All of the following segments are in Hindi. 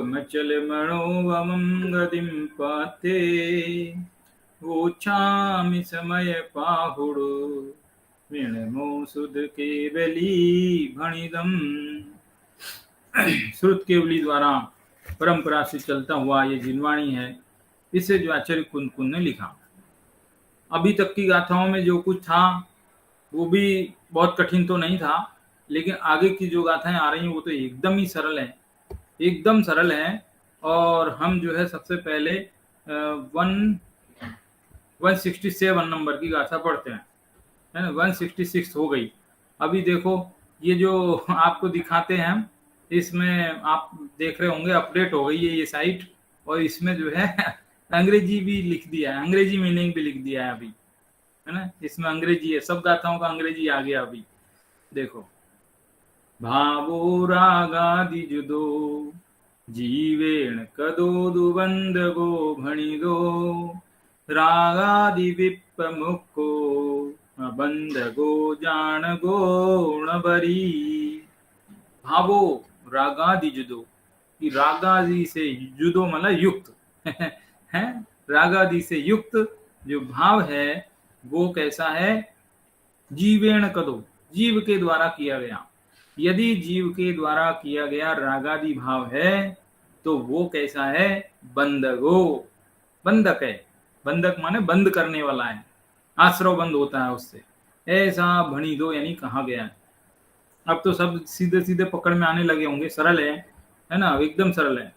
मचल मनोवमं गतिं पाते वोछामि समय पाहुडो मीणमो सुध केवली भणिदम। श्रुत केवली द्वारा परंपरा से चलता हुआ ये जिनवाणी है। इसे जो आचार्य कुंद कुंद ने लिखा। अभी तक की गाथाओं में जो कुछ था वो भी बहुत कठिन तो नहीं था, लेकिन आगे की जो गाथाएं आ रही हैं वो तो एकदम ही सरल है, एकदम सरल है। और हम जो है सबसे पहले 167 नंबर की गाथा पढ़ते हैं, है ना। 166 हो गई। अभी देखो ये जो आपको दिखाते हैं हम, इसमें आप देख रहे होंगे अपडेट हो गई है ये साइट, और इसमें जो है अंग्रेजी भी लिख दिया है, अंग्रेजी मीनिंग भी लिख दिया है अभी, है ना। इसमें अंग्रेजी है, सब गाथाओं का अंग्रेजी आ गया अभी। देखो, भावो रागादि जुदो जीवेण कदोदु बंधगो भणिदो रागादि विप्रमुखो बंधगो जान गोणबरी। भावो रागादि जुदो, कि रागादि से जुदो मतलब युक्त है, रागादि से युक्त जो भाव है वो कैसा है। जीवेण कदो, जीव के द्वारा किया गया। यदि जीव के द्वारा किया गया रागादि भाव है तो वो कैसा है। बंधगो, बंधक है। बंधक माने बंद करने वाला है, आश्रव बंद होता है उससे। ऐसा भणी दो यानी कहा गया है। अब तो सब सीधे सीधे पकड़ में आने लगे होंगे, सरल है ना, एकदम सरल है।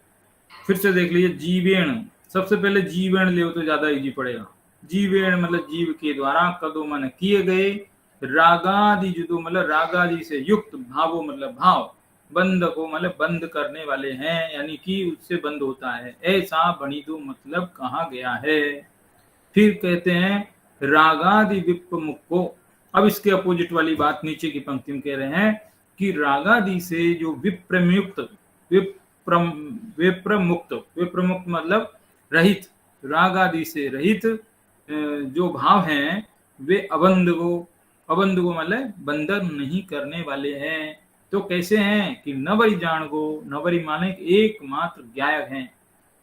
फिर से देख लीजिए, जीवेण, सबसे पहले जीवेण ले तो ज्यादा इजी पड़ेगा। जीवेण मतलब जीव के द्वारा, कदो मन किए गए, रागादि जुदो मतलब रागादि से युक्त, भावो मतलब भाव, बंद को मतलब बंद करने वाले हैं, यानी कि उससे बंद होता है, ऐसा बणिदो मतलब कहा गया है। फिर कहते हैं रागादि विप्रमुखो। अब इसके अपोजिट वाली बात नीचे की पंक्ति में कह रहे हैं कि रागादि से जो विप्रमुक्त, विप्रमुक्त, विप्रमुक्त मतलब रहित, रागादि से रहित जो भाव हैं वे अबंधगो, अबंधगो मतलब बंधन नहीं करने वाले हैं। तो कैसे हैं कि नवरी जान गो, नवरी माने एकमात्र ज्ञायक हैं,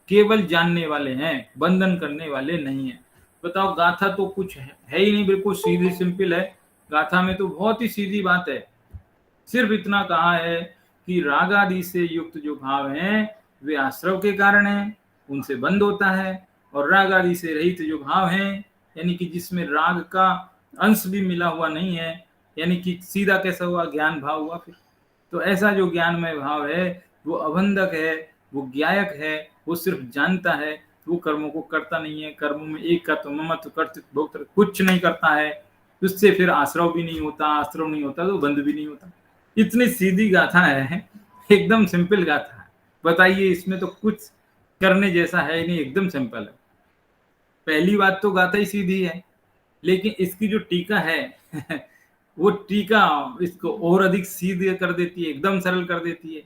केवल जानने वाले हैं, बंधन करने वाले नहीं है। बताओ, गाथा तो कुछ है ही नहीं, बिल्कुल सीधी सिंपल है। गाथा में तो बहुत ही सीधी बात है, सिर्फ इतना कहा है कि राग आदि से युक्त जो भाव हैं वे आश्रव के कारण हैं, उनसे बंद होता है। और राग आदि से रहित जो भाव हैं, यानी कि जिसमें राग का अंश भी मिला हुआ नहीं है, यानी कि सीधा कैसा हुआ, ज्ञान भाव हुआ। फिर तो ऐसा जो ज्ञानमय भाव है वो अबंधक है, वो ज्ञायक है, वो सिर्फ जानता है, वो कर्मों को करता नहीं है। कर्मों में एक का तो ममत्व, कर्तृत्व, भोक्तृत्व कुछ नहीं करता है, उससे फिर आश्रव भी नहीं होता, आश्रव नहीं होता तो बंध भी नहीं होता। इतनी सीधी गाथा है, एकदम सिंपल गाथा है। बताइए, इसमें तो कुछ करने जैसा है ही नहीं, एकदम सिंपल है। पहली बात तो गाथा ही सीधी है, लेकिन इसकी जो टीका है वो टीका इसको और अधिक सीधे कर देती है, एकदम सरल कर देती है,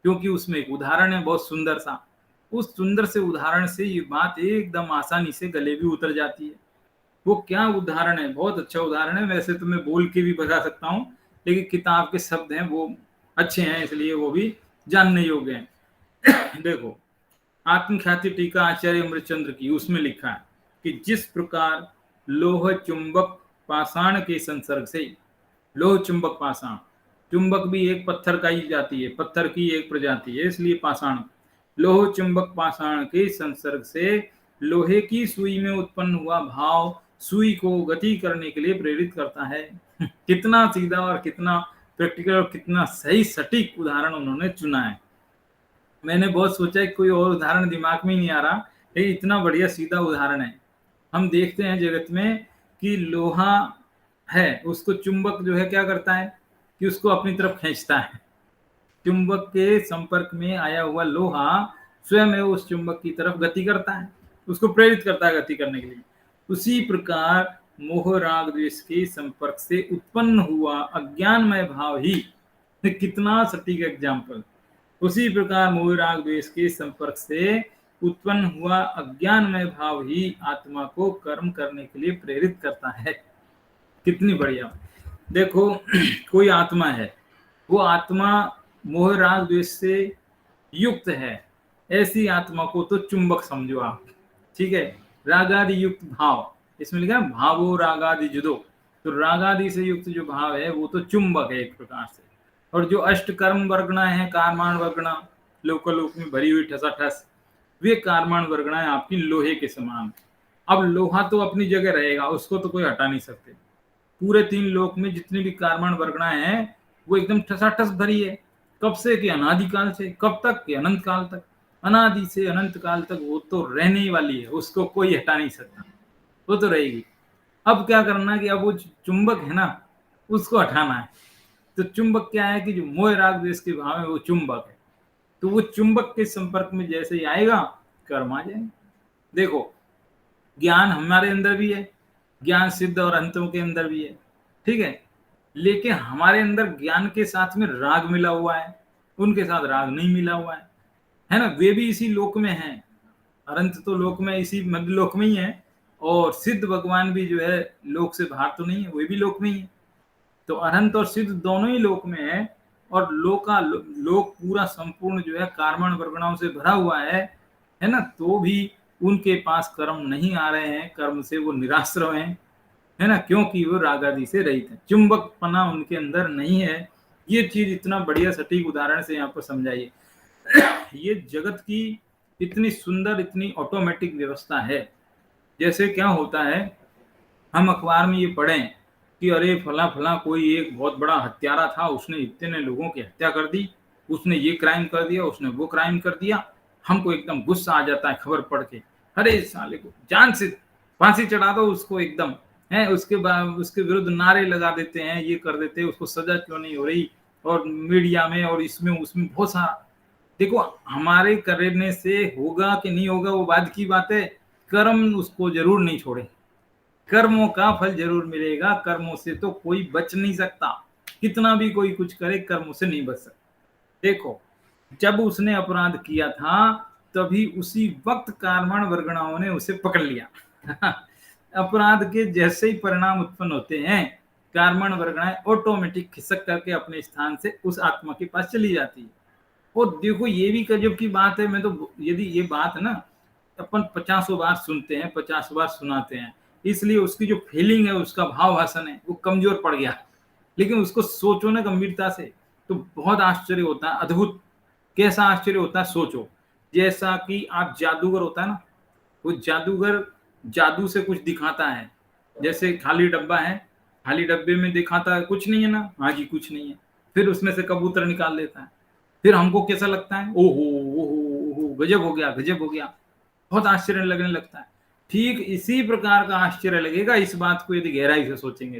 क्योंकि उसमें एक उदाहरण है बहुत सुंदर सा। उस सुंदर से उदाहरण से ये बात एकदम आसानी से गले भी उतर जाती है। वो क्या उदाहरण है, बहुत अच्छा उदाहरण है। वैसे तो मैं बोल के भी बता सकता हूँ, लेकिन किताब के शब्द हैं वो अच्छे हैं, इसलिए वो भी जानने योग्य हैं। देखो, आत्मख्याति टीका आचार्य अमृतचंद्र की, उसमें लिखा है कि जिस प्रकार लोह चुंबक पाषाण के संसर्ग से, लोह चुंबक पाषाण, चुंबक भी एक पत्थर का ही जाती है, पत्थर की एक प्रजाति है, इसलिए पाषाण। लोह चुंबक पाषाण के संसर्ग से लोहे की सुई में उत्पन्न हुआ भाव सुई को गति करने के लिए प्रेरित करता है। कितना सीधा और कितना प्रैक्टिकल और कितना सही सटीक उदाहरण उन्होंने चुना है। मैंने बहुत सोचा कि कोई और उदाहरण दिमाग में ही नहीं आ रहा, लेकिन इतना बढ़िया सीधा उदाहरण है। हम देखते हैं जगत में कि लोहा है, उसको चुंबक जो है क्या करता है कि उसको अपनी तरफ खींचता है। चुंबक के संपर्क में आया हुआ लोहा स्वयं उस चुंबक की तरफ गति करता है, उसको प्रेरित करता है गति करने के लिए। उसी प्रकार मोह राग द्वेष के संपर्क से उत्पन्न हुआ अज्ञानमय भाव ही, कितना सटीक एग्जाम्पल, उसी प्रकार मोह राग द्वेष के संपर्क से उत्पन्न हुआ अज्ञानमय भाव ही आत्मा को कर्म करने के लिए प्रेरित करता है। कितनी बढ़िया। देखो, कोई आत्मा है, वो आत्मा मोह राग द्वेष से युक्त है, ऐसी आत्मा को तो चुंबक समझो आप, ठीक है। रागादि युक्त भाव, इसमें लिखा है भावो रागादि जुदो, तो रागादि से युक्त जो भाव है वो तो चुंबक है एक प्रकार से। और जो अष्ट कर्म वर्गणा है, कारमान वर्गणा, लोकलोक में भरी हुई ठसाठस, वे कारमान वर्गणा है आपकी लोहे के समान। अब लोहा तो अपनी जगह रहेगा, उसको तो कोई हटा नहीं सकते। पूरे 3 लोक में जितनी भी कारमान वर्गणा है वो एकदम ठसाठस भरी है। कब से? कि अनादि काल से। कब तक? कि अनंत काल तक। अनादि से अनंत काल तक वो तो रहने ही वाली है, उसको कोई हटा नहीं सकता, वो तो रहेगी। अब क्या करना है कि अब वो चुंबक है ना, उसको हटाना है। तो चुंबक क्या है कि जो मोह राग द्वेष के भाव है वो चुंबक है। तो वो चुंबक के संपर्क में जैसे ही आएगा, कर्म आ जाएंगे। देखो, ज्ञान हमारे अंदर भी है, ज्ञान सिद्ध और अंतों के अंदर भी है, ठीक है। लेकिन हमारे अंदर ज्ञान के साथ में राग मिला हुआ है, उनके साथ राग नहीं मिला हुआ है ना। वे भी इसी लोक में हैं, अनंत तो लोक में, इसी मध्य लोक में ही है। और सिद्ध भगवान भी जो है लोक से बाहर तो नहीं है, वे भी लोक में ही है। तो अनंत और सिद्ध दोनों ही लोक में है। और लोक पूरा संपूर्ण जो है कार्मण वर्गणाओं से भरा हुआ है ना। तो भी उनके पास कर्म नहीं आ रहे हैं, कर्म से वो निराश्रय हैं, है ना, क्योंकि वो राग आदि से रहित है, चुंबक पना उनके अंदर नहीं है। ये चीज इतना बढ़िया सटीक उदाहरण से यहाँ पर समझाइए। ये जगत की इतनी सुंदर, इतनी ऑटोमेटिक व्यवस्था है। जैसे क्या होता है, हम अखबार में ये पढ़ें कि अरे फला फला कोई एक बहुत बड़ा हत्यारा था, उसने इतने लोगों की हत्या कर दी, उसने ये क्राइम कर दिया, उसने वो क्राइम कर दिया। हमको एकदम गुस्सा आ जाता है खबर पढ़ के, अरे साले को जान से फांसी चढ़ा दो उसको एकदम, है। उसके बाद उसके विरुद्ध नारे लगा देते हैं, ये कर देते हैं, उसको सजा क्यों नहीं हो रही। और मीडिया में और इसमें उसमें बहुत सारा। देखो, हमारे करने से होगा कि नहीं होगा वो बाद की बात है, कर्म उसको जरूर नहीं छोड़े, कर्मों का फल जरूर मिलेगा। कर्मों से तो कोई बच नहीं सकता, कितना भी कोई कुछ करे कर्मों से नहीं बच सकता। देखो, जब उसने अपराध किया था तभी उसी वक्त कार्मण वर्गणाओं ने उसे पकड़ लिया। अपराध के जैसे ही परिणाम उत्पन्न होते हैं, कार्मण वर्गणाएं ऑटोमेटिक खिसक करके अपने स्थान से उस आत्मा के पास चली जाती है। और देखो, ये भी गजब की बात है। मैं तो, यदि ये बात है ना, अपन 50 बार सुनते हैं, 50 बार सुनाते हैं, इसलिए उसकी जो फीलिंग है, उसका भाव भाषण है, वो कमजोर पड़ गया। लेकिन उसको सोचो ना गंभीरता से, तो बहुत आश्चर्य होता है, अद्भुत। कैसा आश्चर्य होता है, सोचो। जैसा कि आप जादूगर होता है ना, वो जादूगर जादू से कुछ दिखाता है। जैसे खाली डब्बा है, खाली डब्बे में दिखाता है कुछ नहीं है ना, हाँ जी कुछ नहीं है, फिर उसमें से कबूतर निकाल लेता है। फिर हमको कैसा लगता है, ओहो ओहो ओहो, गजब हो गया, गजब हो गया, बहुत आश्चर्य लगने लगता है। ठीक इसी प्रकार का आश्चर्य लगेगा इस बात को यदि गहराई से सोचेंगे।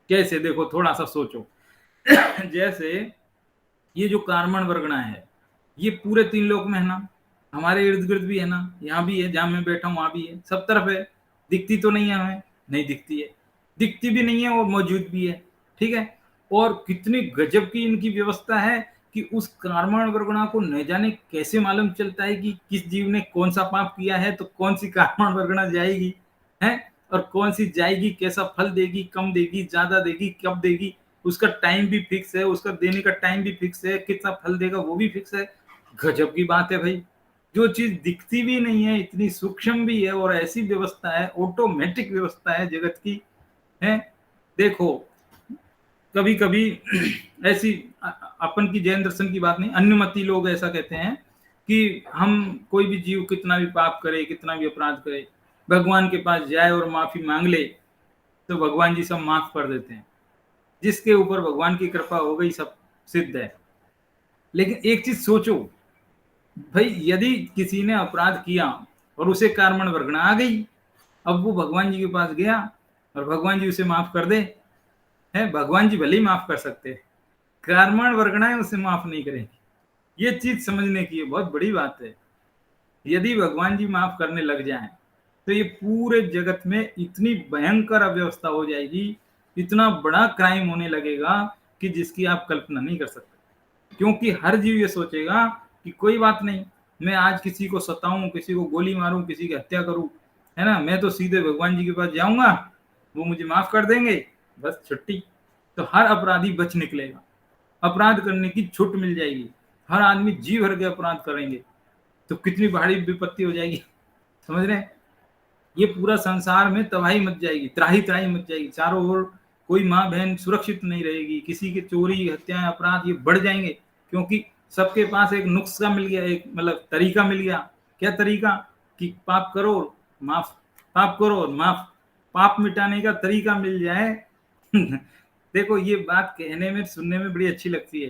कैसे? देखो, थोड़ा सा सोचो। जैसे ये जो कार्बन वर्गना है, ये पूरे 3 लोक में है ना, हमारे इर्द गिर्द भी है ना, यहाँ भी है, जहां मैं बैठा हूँ वहां भी है, सब तरफ है। दिखती तो नहीं है हमें, नहीं दिखती है, दिखती भी नहीं है और मौजूद भी है, ठीक है। और कितनी गजब की इनकी व्यवस्था है कि उस कार्बन वर्गना को न जाने कैसे मालूम चलता है कि किस जीव ने कौन सा पाप किया है, तो कौन सी कार्बन वर्गना जाएगी, है, और कौन सी जाएगी, कैसा फल देगी, कम देगी, ज्यादा देगी, कब देगी, उसका टाइम भी फिक्स है, उसका देने का टाइम भी फिक्स है, कितना फल देगा वो भी फिक्स है। गजब की बात है भाई। जो चीज दिखती भी नहीं है, इतनी सूक्ष्म भी है, और ऐसी व्यवस्था है, ऑटोमेटिक व्यवस्था है जगत की, है। देखो, कभी कभी ऐसी अपन की जैन दर्शन की बात नहीं, अन्यमति लोग ऐसा कहते हैं कि हम कोई भी जीव कितना भी पाप करे, कितना भी अपराध करे, भगवान के पास जाए और माफी मांग ले, तो भगवान जी सब माफ कर देते हैं। जिसके ऊपर भगवान की कृपा हो गई सब सिद्ध है। लेकिन एक चीज सोचो भाई, यदि किसी ने अपराध किया और उसे कार्मण वर्गना आ गई, अब वो भगवान जी के पास गया और भगवान जी उसे माफ कर दे, है, भगवान जी भले ही माफ कर सकते हैं, कार्मण वर्गनाएं उसे माफ नहीं करेंगी। ये चीज समझने की है, बहुत बड़ी बात है। यदि भगवान जी माफ करने लग जाएं तो ये पूरे जगत में इतनी भयंकर अव्यवस्था हो जाएगी, इतना बड़ा क्राइम होने लगेगा कि जिसकी आप कल्पना नहीं कर सकते। क्योंकि हर जीव ये सोचेगा कि कोई बात नहीं, मैं आज किसी को सताऊं, किसी को गोली मारूं, किसी की हत्या करूं, है ना, मैं तो सीधे भगवान जी के पास जाऊंगा, वो मुझे माफ कर देंगे, बस छुट्टी। तो हर अपराधी बच निकलेगा, अपराध करने की छूट मिल जाएगी। हर आदमी जी भर के अपराध करेंगे, तो कितनी भारी विपत्ति हो जाएगी, समझ रहे हैं? ये पूरा संसार में तबाही मच जाएगी, त्राही त्राही मच जाएगी, चारों ओर कोई माँ बहन सुरक्षित नहीं रहेगी, किसी के चोरी हत्याएं अपराध ये बढ़ जाएंगे, क्योंकि सबके पास एक नुस्खा मिल गया, एक मतलब तरीका मिल गया। क्या तरीका? कि पाप करो माफ, पाप करो और माफ, पाप मिटाने का तरीका मिल जाए। देखो ये बात कहने में सुनने में बड़ी अच्छी लगती है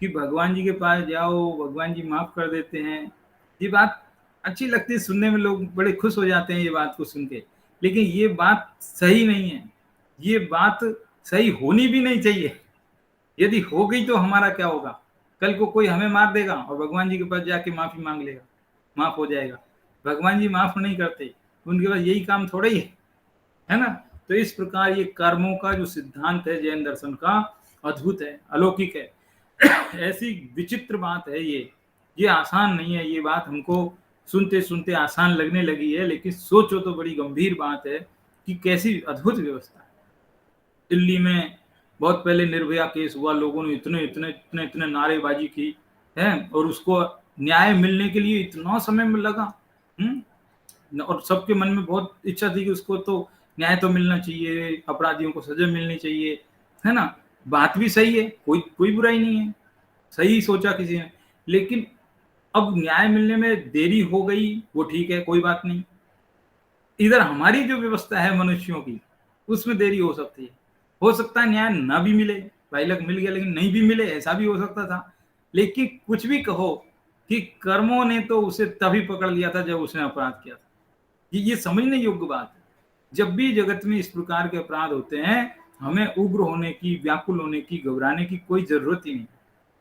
कि भगवान जी के पास जाओ, भगवान जी माफ कर देते हैं। ये बात अच्छी लगती है सुनने में, लोग बड़े खुश हो जाते हैं ये बात को सुन के, लेकिन ये बात सही नहीं है, ये बात सही होनी भी नहीं चाहिए। यदि हो गई तो हमारा क्या होगा? कल को कोई हमें मार देगा और भगवान जी के पास जाके माफी मांग लेगा, माफ हो जाएगा। भगवान जी माफ नहीं करते, उनके पास यही काम थोड़ा ही है ना? तो इस प्रकार ये कर्मों का जो सिद्धांत है जैन दर्शन का, अद्भुत है, अलौकिक है। ऐसी विचित्र बात है ये आसान नहीं है। ये बात हमको सुनते सुनते आसान लगने लगी है, लेकिन सोचो तो बड़ी गंभीर बात है कि कैसी अद्भुत व्यवस्था है। दिल्ली में बहुत पहले निर्भया केस हुआ, लोगों ने इतने इतने इतने इतने नारेबाजी की है, और उसको न्याय मिलने के लिए इतना समय में लगा। और सबके मन में बहुत इच्छा थी कि उसको तो न्याय तो मिलना चाहिए, अपराधियों को सजा मिलनी चाहिए, है ना? बात भी सही है, कोई कोई बुराई नहीं है, सही सोचा किसी ने। लेकिन अब न्याय मिलने में देरी हो गई, वो ठीक है, कोई बात नहीं। इधर हमारी जो व्यवस्था है मनुष्यों की, उसमें देरी हो सकती है। हो सकता है न्याय ना भी मिले, भाई लग मिल गया लेकिन नहीं भी मिले, ऐसा भी हो सकता था। लेकिन कुछ भी कहो कि कर्मों ने तो उसे तभी पकड़ लिया था जब उसने अपराध किया था। ये समझने योग्य बात है। जब भी जगत में इस प्रकार के अपराध होते हैं, हमें उग्र होने की, व्याकुल होने की, घबराने की कोई जरूरत ही नहीं।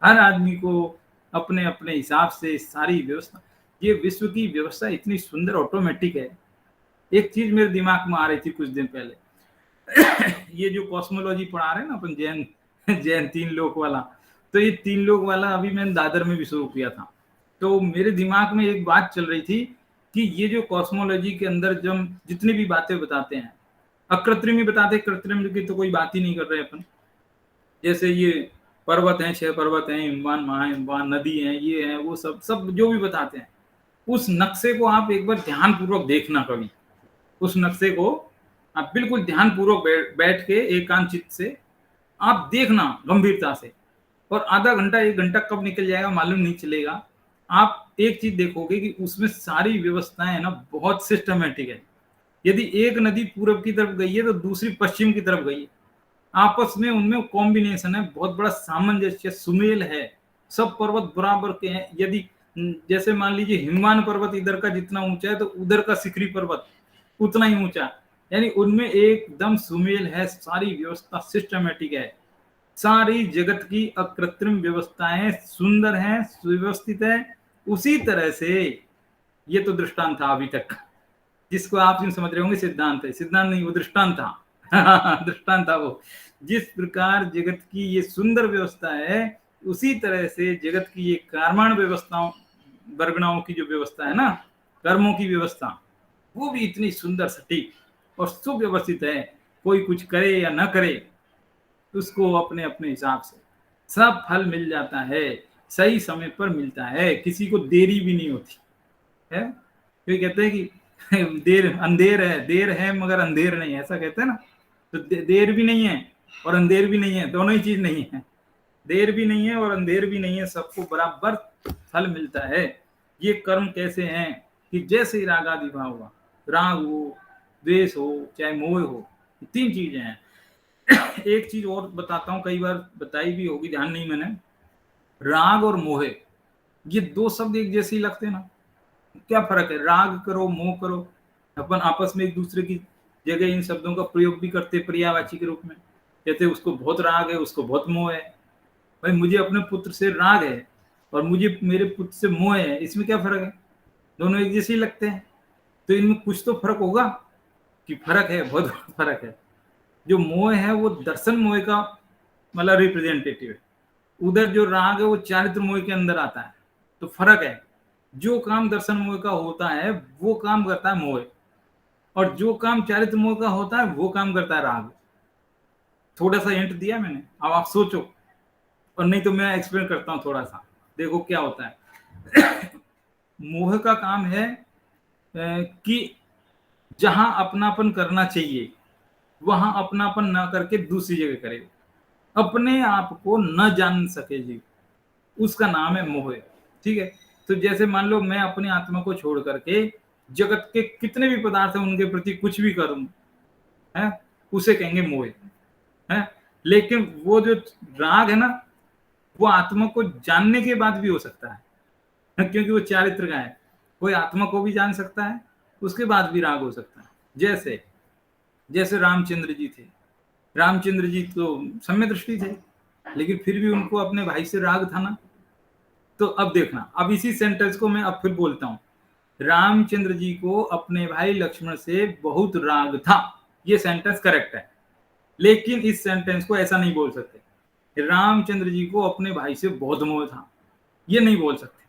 हर आदमी को अपने अपने हिसाब से सारी व्यवस्था, ये विश्व की व्यवस्था इतनी सुंदर ऑटोमेटिक है। एक चीज मेरे दिमाग में आ रही थी कुछ दिन पहले, ये जो कॉस्मोलॉजी पढ़ा रहे हैं ना अपन, जैन जैन तीन लोक वाला, तो ये तीन लोक वाला अभी मैंने दादर में भी शुरू किया था। तो मेरे दिमाग में एक बात चल रही थी कि ये जो कॉस्मोलॉजी के अंदर जब जितनी भी बातें बताते हैं, अकृत्रिम ही बताते, कृत्रिम की तो कोई बात ही नहीं कर रहे अपन। जैसे ये पर्वत हैं, 6 पर्वत हैं, हिमवान, महाहिमवान, नदी हैं, ये है वो सब सब जो भी बताते हैं, उस नक्शे को आप एक बार ध्यान पूर्वक देखना कभी। उस नक्शे को आप बिल्कुल ध्यान पूर्वक बैठ के एकांत चित्त से आप देखना गंभीरता से, और आधा घंटा 1 घंटा कब निकल जाएगा मालूम नहीं चलेगा। आप एक चीज देखोगे कि उसमें सारी व्यवस्थाएं है ना बहुत सिस्टमेटिक है। यदि एक नदी पूरब की तरफ गई है तो दूसरी पश्चिम की तरफ गई है, आपस में उनमें कॉम्बिनेशन है, बहुत बड़ा सामंजस्य, सुमेल है। सब पर्वत बराबर के हैं। यदि जैसे मान लीजिए हिमवान पर्वत इधर का जितना ऊंचा है तो उधर का शिखरी पर्वत उतना ही ऊंचा, यानी उनमें एकदम सुमेल है, सारी व्यवस्था सिस्टमेटिक है। सारी जगत की अकृत्रिम व्यवस्थाएं सुंदर हैं, सुव्यवस्थित है। उसी तरह से ये तो दृष्टांत था अभी तक, जिसको आप यूं समझ रहे होंगे सिद्धांत है, सिद्धांत नहीं, वो दृष्टांत था। दृष्टांत था वो। जिस प्रकार जगत की ये सुंदर व्यवस्था है, उसी तरह से जगत की ये कर्माण व्यवस्थाओं, वर्गणाओं की जो व्यवस्था है ना, कर्मों की व्यवस्था, वो भी इतनी सुंदर, सटीक और सुव्यवस्थित है। कोई कुछ करे या ना करे, उसको अपने अपने हिसाब से सब फल मिल जाता है, सही समय पर मिलता है, किसी को देरी भी नहीं होती है। कोई कहते हैं कि देर अंधेर है, देर है मगर अंधेर नहीं है, ऐसा कहते हैं ना। तो देर भी नहीं है और अंधेर भी नहीं है, दोनों ही चीज नहीं है। देर भी नहीं है और अंधेर भी नहीं है, सबको बराबर फल मिलता है। ये कर्म कैसे हैं कि जैसे ही राग आदि भाव हुआ, राग हो, द्वेष हो, चाहे मोह हो, 3 चीजें हैं। एक चीज और बताता हूं, कई बार बताई भी होगी, ध्यान नहीं मैंने। राग और मोह, ये 2 शब्द एक जैसे ही लगते हैं ना। क्या फर्क है? राग करो, मोह करो, अपन आपस में एक दूसरे की जगह इन शब्दों का प्रयोग भी करते पर्यायवाची के रूप में। कहते उसको बहुत राग है, उसको बहुत मोह है। भाई मुझे अपने पुत्र से राग है और मुझे मेरे पुत्र से मोह है, इसमें क्या फर्क है? दोनों एक जैसे ही लगते हैं। तो इनमें कुछ तो फर्क होगा कि फर्क है, बहुत बड़ा फर्क है। जो मोह है वो दर्शन मोह का मतलब रिप्रेजेंटेटिव है, उधर जो राग है वो चारित्र मोह के अंदर आता है। तो फर्क है, जो काम दर्शन मोह का होता है वो काम करता है मोह, और जो काम चारित्र मोह का होता है वो काम करता है राग। थोड़ा सा हिंट दिया मैंने, अब आप सोचो, और नहीं तो मैं एक्सप्लेन करता हूं थोड़ा सा, देखो क्या होता है। मोह का काम है कि जहां अपनापन करना चाहिए वहां अपनापन ना करके दूसरी जगह करे, अपने आप को न जान सके जी, उसका नाम है मोह। ठीक है, तो जैसे मान लो मैं अपनी आत्मा को छोड़ करके जगत के कितने भी पदार्थ हैं उनके प्रति कुछ भी करूं, है, उसे कहेंगे मोह, है। लेकिन वो जो राग है ना, वो आत्मा को जानने के बाद भी हो सकता है, क्योंकि वो चारित्र का है। कोई आत्मा को भी जान सकता है, उसके बाद भी राग हो सकता है। जैसे जैसे रामचंद्र जी थे, रामचंद्र जी तो सम्य दृष्टि थे, लेकिन फिर भी उनको अपने भाई से राग था ना। तो अब देखना, अब इसी सेंटेंस को मैं अब फिर बोलता हूं, रामचंद्र जी को अपने भाई लक्ष्मण से बहुत राग था, ये सेंटेंस करेक्ट है। लेकिन इस सेंटेंस को ऐसा नहीं बोल सकते, रामचंद्र जी को अपने भाई से बहुत मोह था, ये नहीं बोल सकते,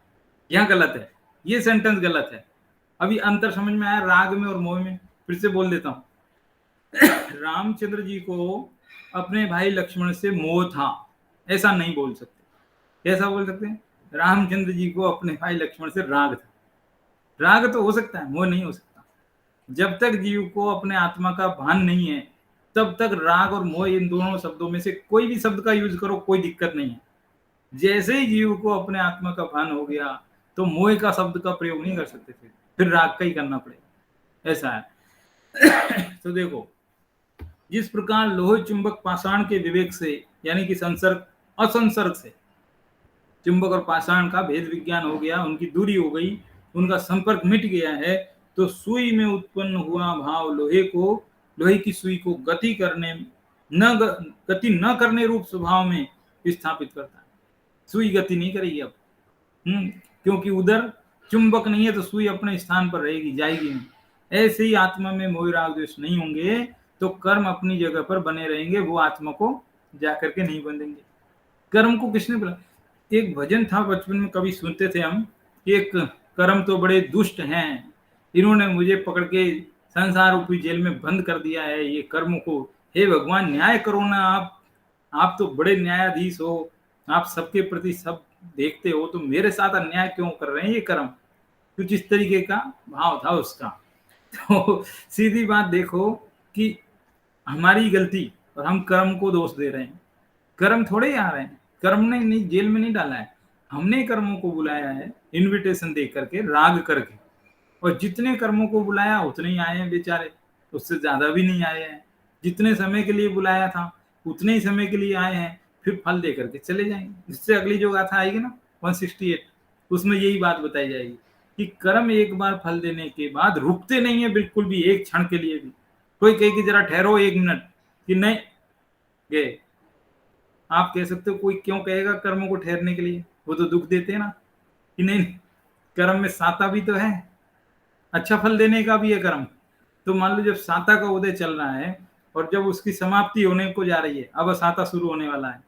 यहां गलत है, ये सेंटेंस गलत है। अभी अंतर समझ में आया राग में और मोह में? फिर से बोल देता हूं, रामचंद्र जी को अपने भाई लक्ष्मण से मोह था, ऐसा नहीं बोल सकते। कैसा बोल सकते हैं? रामचंद्र जी को अपने भाई लक्ष्मण से राग था। राग तो हो सकता है, मोह नहीं हो सकता। जब तक जीव को अपने आत्मा का भान नहीं है, तब तक राग और मोह इन दोनों शब्दों में से कोई भी शब्द का यूज करो, कोई दिक्कत नहीं है। जैसे ही जीव को अपने आत्मा का भान हो गया, तो मोह का शब्द का प्रयोग नहीं कर सकते, फिर राग का ही करना पड़ेगा, ऐसा है। तो देखो, जिस प्रकार लोहे चुंबक पाषाण के विवेक से, यानी कि संसर्ग असंसर्ग से चुंबक और पाषाण का भेद विज्ञान हो गया, उनकी दूरी हो गई, उनका संपर्क मिट गया है, तो सुई में उत्पन्न हुआ भाव लोहे की सुई को गति न करने रूप स्वभाव में विस्थापित करता है। सुई गति नहीं करेगी अब, क्योंकि उधर चुंबक नहीं है तो सुई अपने स्थान पर रहेगी, जाएगी नहीं। ऐसे ही आत्मा में मोह राग द्वेष नहीं होंगे तो कर्म अपनी जगह पर बने रहेंगे, वो आत्मा को जाकर के नहीं बंधेंगे। कर्म को किसने बोला? एक भजन था बचपन में, कभी सुनते थे हम, एक कर्म तो बड़े दुष्ट हैं, इन्होंने मुझे पकड़ के संसार रूपी जेल में बंद कर दिया है, ये कर्म को, हे भगवान न्याय करो ना, आप तो बड़े न्यायाधीश हो, आप सबके प्रति सब देखते हो, तो मेरे साथ अन्याय क्यों कर रहे हैं ये कर्म? कुछ इस तरीके का भाव था उसका। तो सीधी बात देखो कि हमारी गलती और हम कर्म को दोष दे रहे हैं। कर्म थोड़े आ रहे हैं, कर्म ने नहीं जेल में नहीं डाला है, हमने कर्मों को बुलाया है इनविटेशन दे करके, राग करके, और जितने कर्मों को बुलाया उतने ही आए हैं बेचारे, उससे ज्यादा भी नहीं आए हैं। जितने समय के लिए बुलाया था उतने ही समय के लिए आए हैं, फिर फल दे करके चले जाएंगे। इससे अगली जो गाथा आएगी ना 168, उसमें यही बात बताई जाएगी कि कर्म एक बार फल देने के बाद रुकते नहीं है बिल्कुल भी, एक क्षण के लिए भी। कोई कहे कि जरा ठहरो 1 मिनट, कि नहीं गए। आप कह सकते हो कोई क्यों कहेगा कर्मों को ठहरने के लिए, वो तो दुख देते हैं ना, कि नहीं कर्म में साता भी तो है, अच्छा फल देने का भी है कर्म। तो मान लो जब साता का उदय चल रहा है और जब उसकी समाप्ति होने को जा रही है, अब साता शुरू होने वाला है,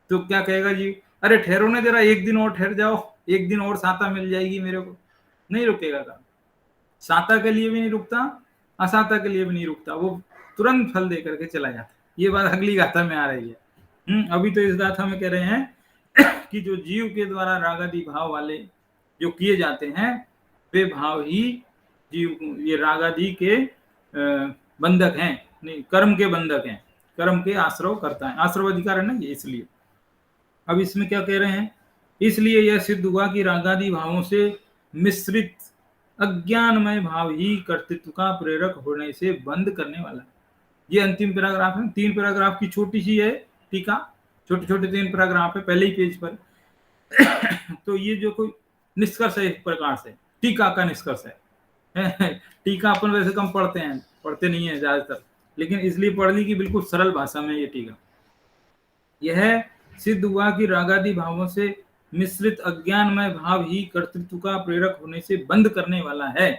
तो क्या कहेगा जी, अरे ठहरो ना जरा, 1 दिन और ठहर जाओ, 1 दिन और साता मिल जाएगी मेरे को। नहीं रुकेगा कर्म, साता के लिए भी नहीं रुकता, असाता के लिए भी नहीं रुकता, वो तुरंत फल दे करके चला जाता। ये बात अगली गाथा में आ रही है। अभी तो इस गाथा में कह रहे हैं कि जो जीव के द्वारा रागादि भाव वाले जो किए जाते हैं, वे भाव ही जीव, ये रागादि के बंधक हैं, नहीं कर्म के बंधक हैं, कर्म के आश्रव करता है, आश्रव अधिकार है ना ये, इसलिए। अब इसमें क्या कह रहे हैं, इसलिए यह सिद्ध हुआ कि रागादि भावों से मिश्रित अज्ञानमय भाव ही कर्तृत्व का प्रेरक होने से बंद करने वाला है। ये अंतिम पैराग्राफ है, 3 पैराग्राफ की छोटी सी है टीका, छोटे छोटे 3 पैराग्राफ है पहले ही पेज पर। तो ये जो कोई निष्कर्ष है, एक प्रकार से टीका का निष्कर्ष है। टीका अपन वैसे कम पढ़ते हैं, पढ़ते नहीं है ज्यादातर, लेकिन इसलिए पढ़ ली कि बिल्कुल सरल भाषा में ये टीका। यह सिद्ध हुआ कि रागादि भावों से मिश्रित अज्ञानमय भाव ही कर्तृत्व का प्रेरक होने से बंद करने वाला है।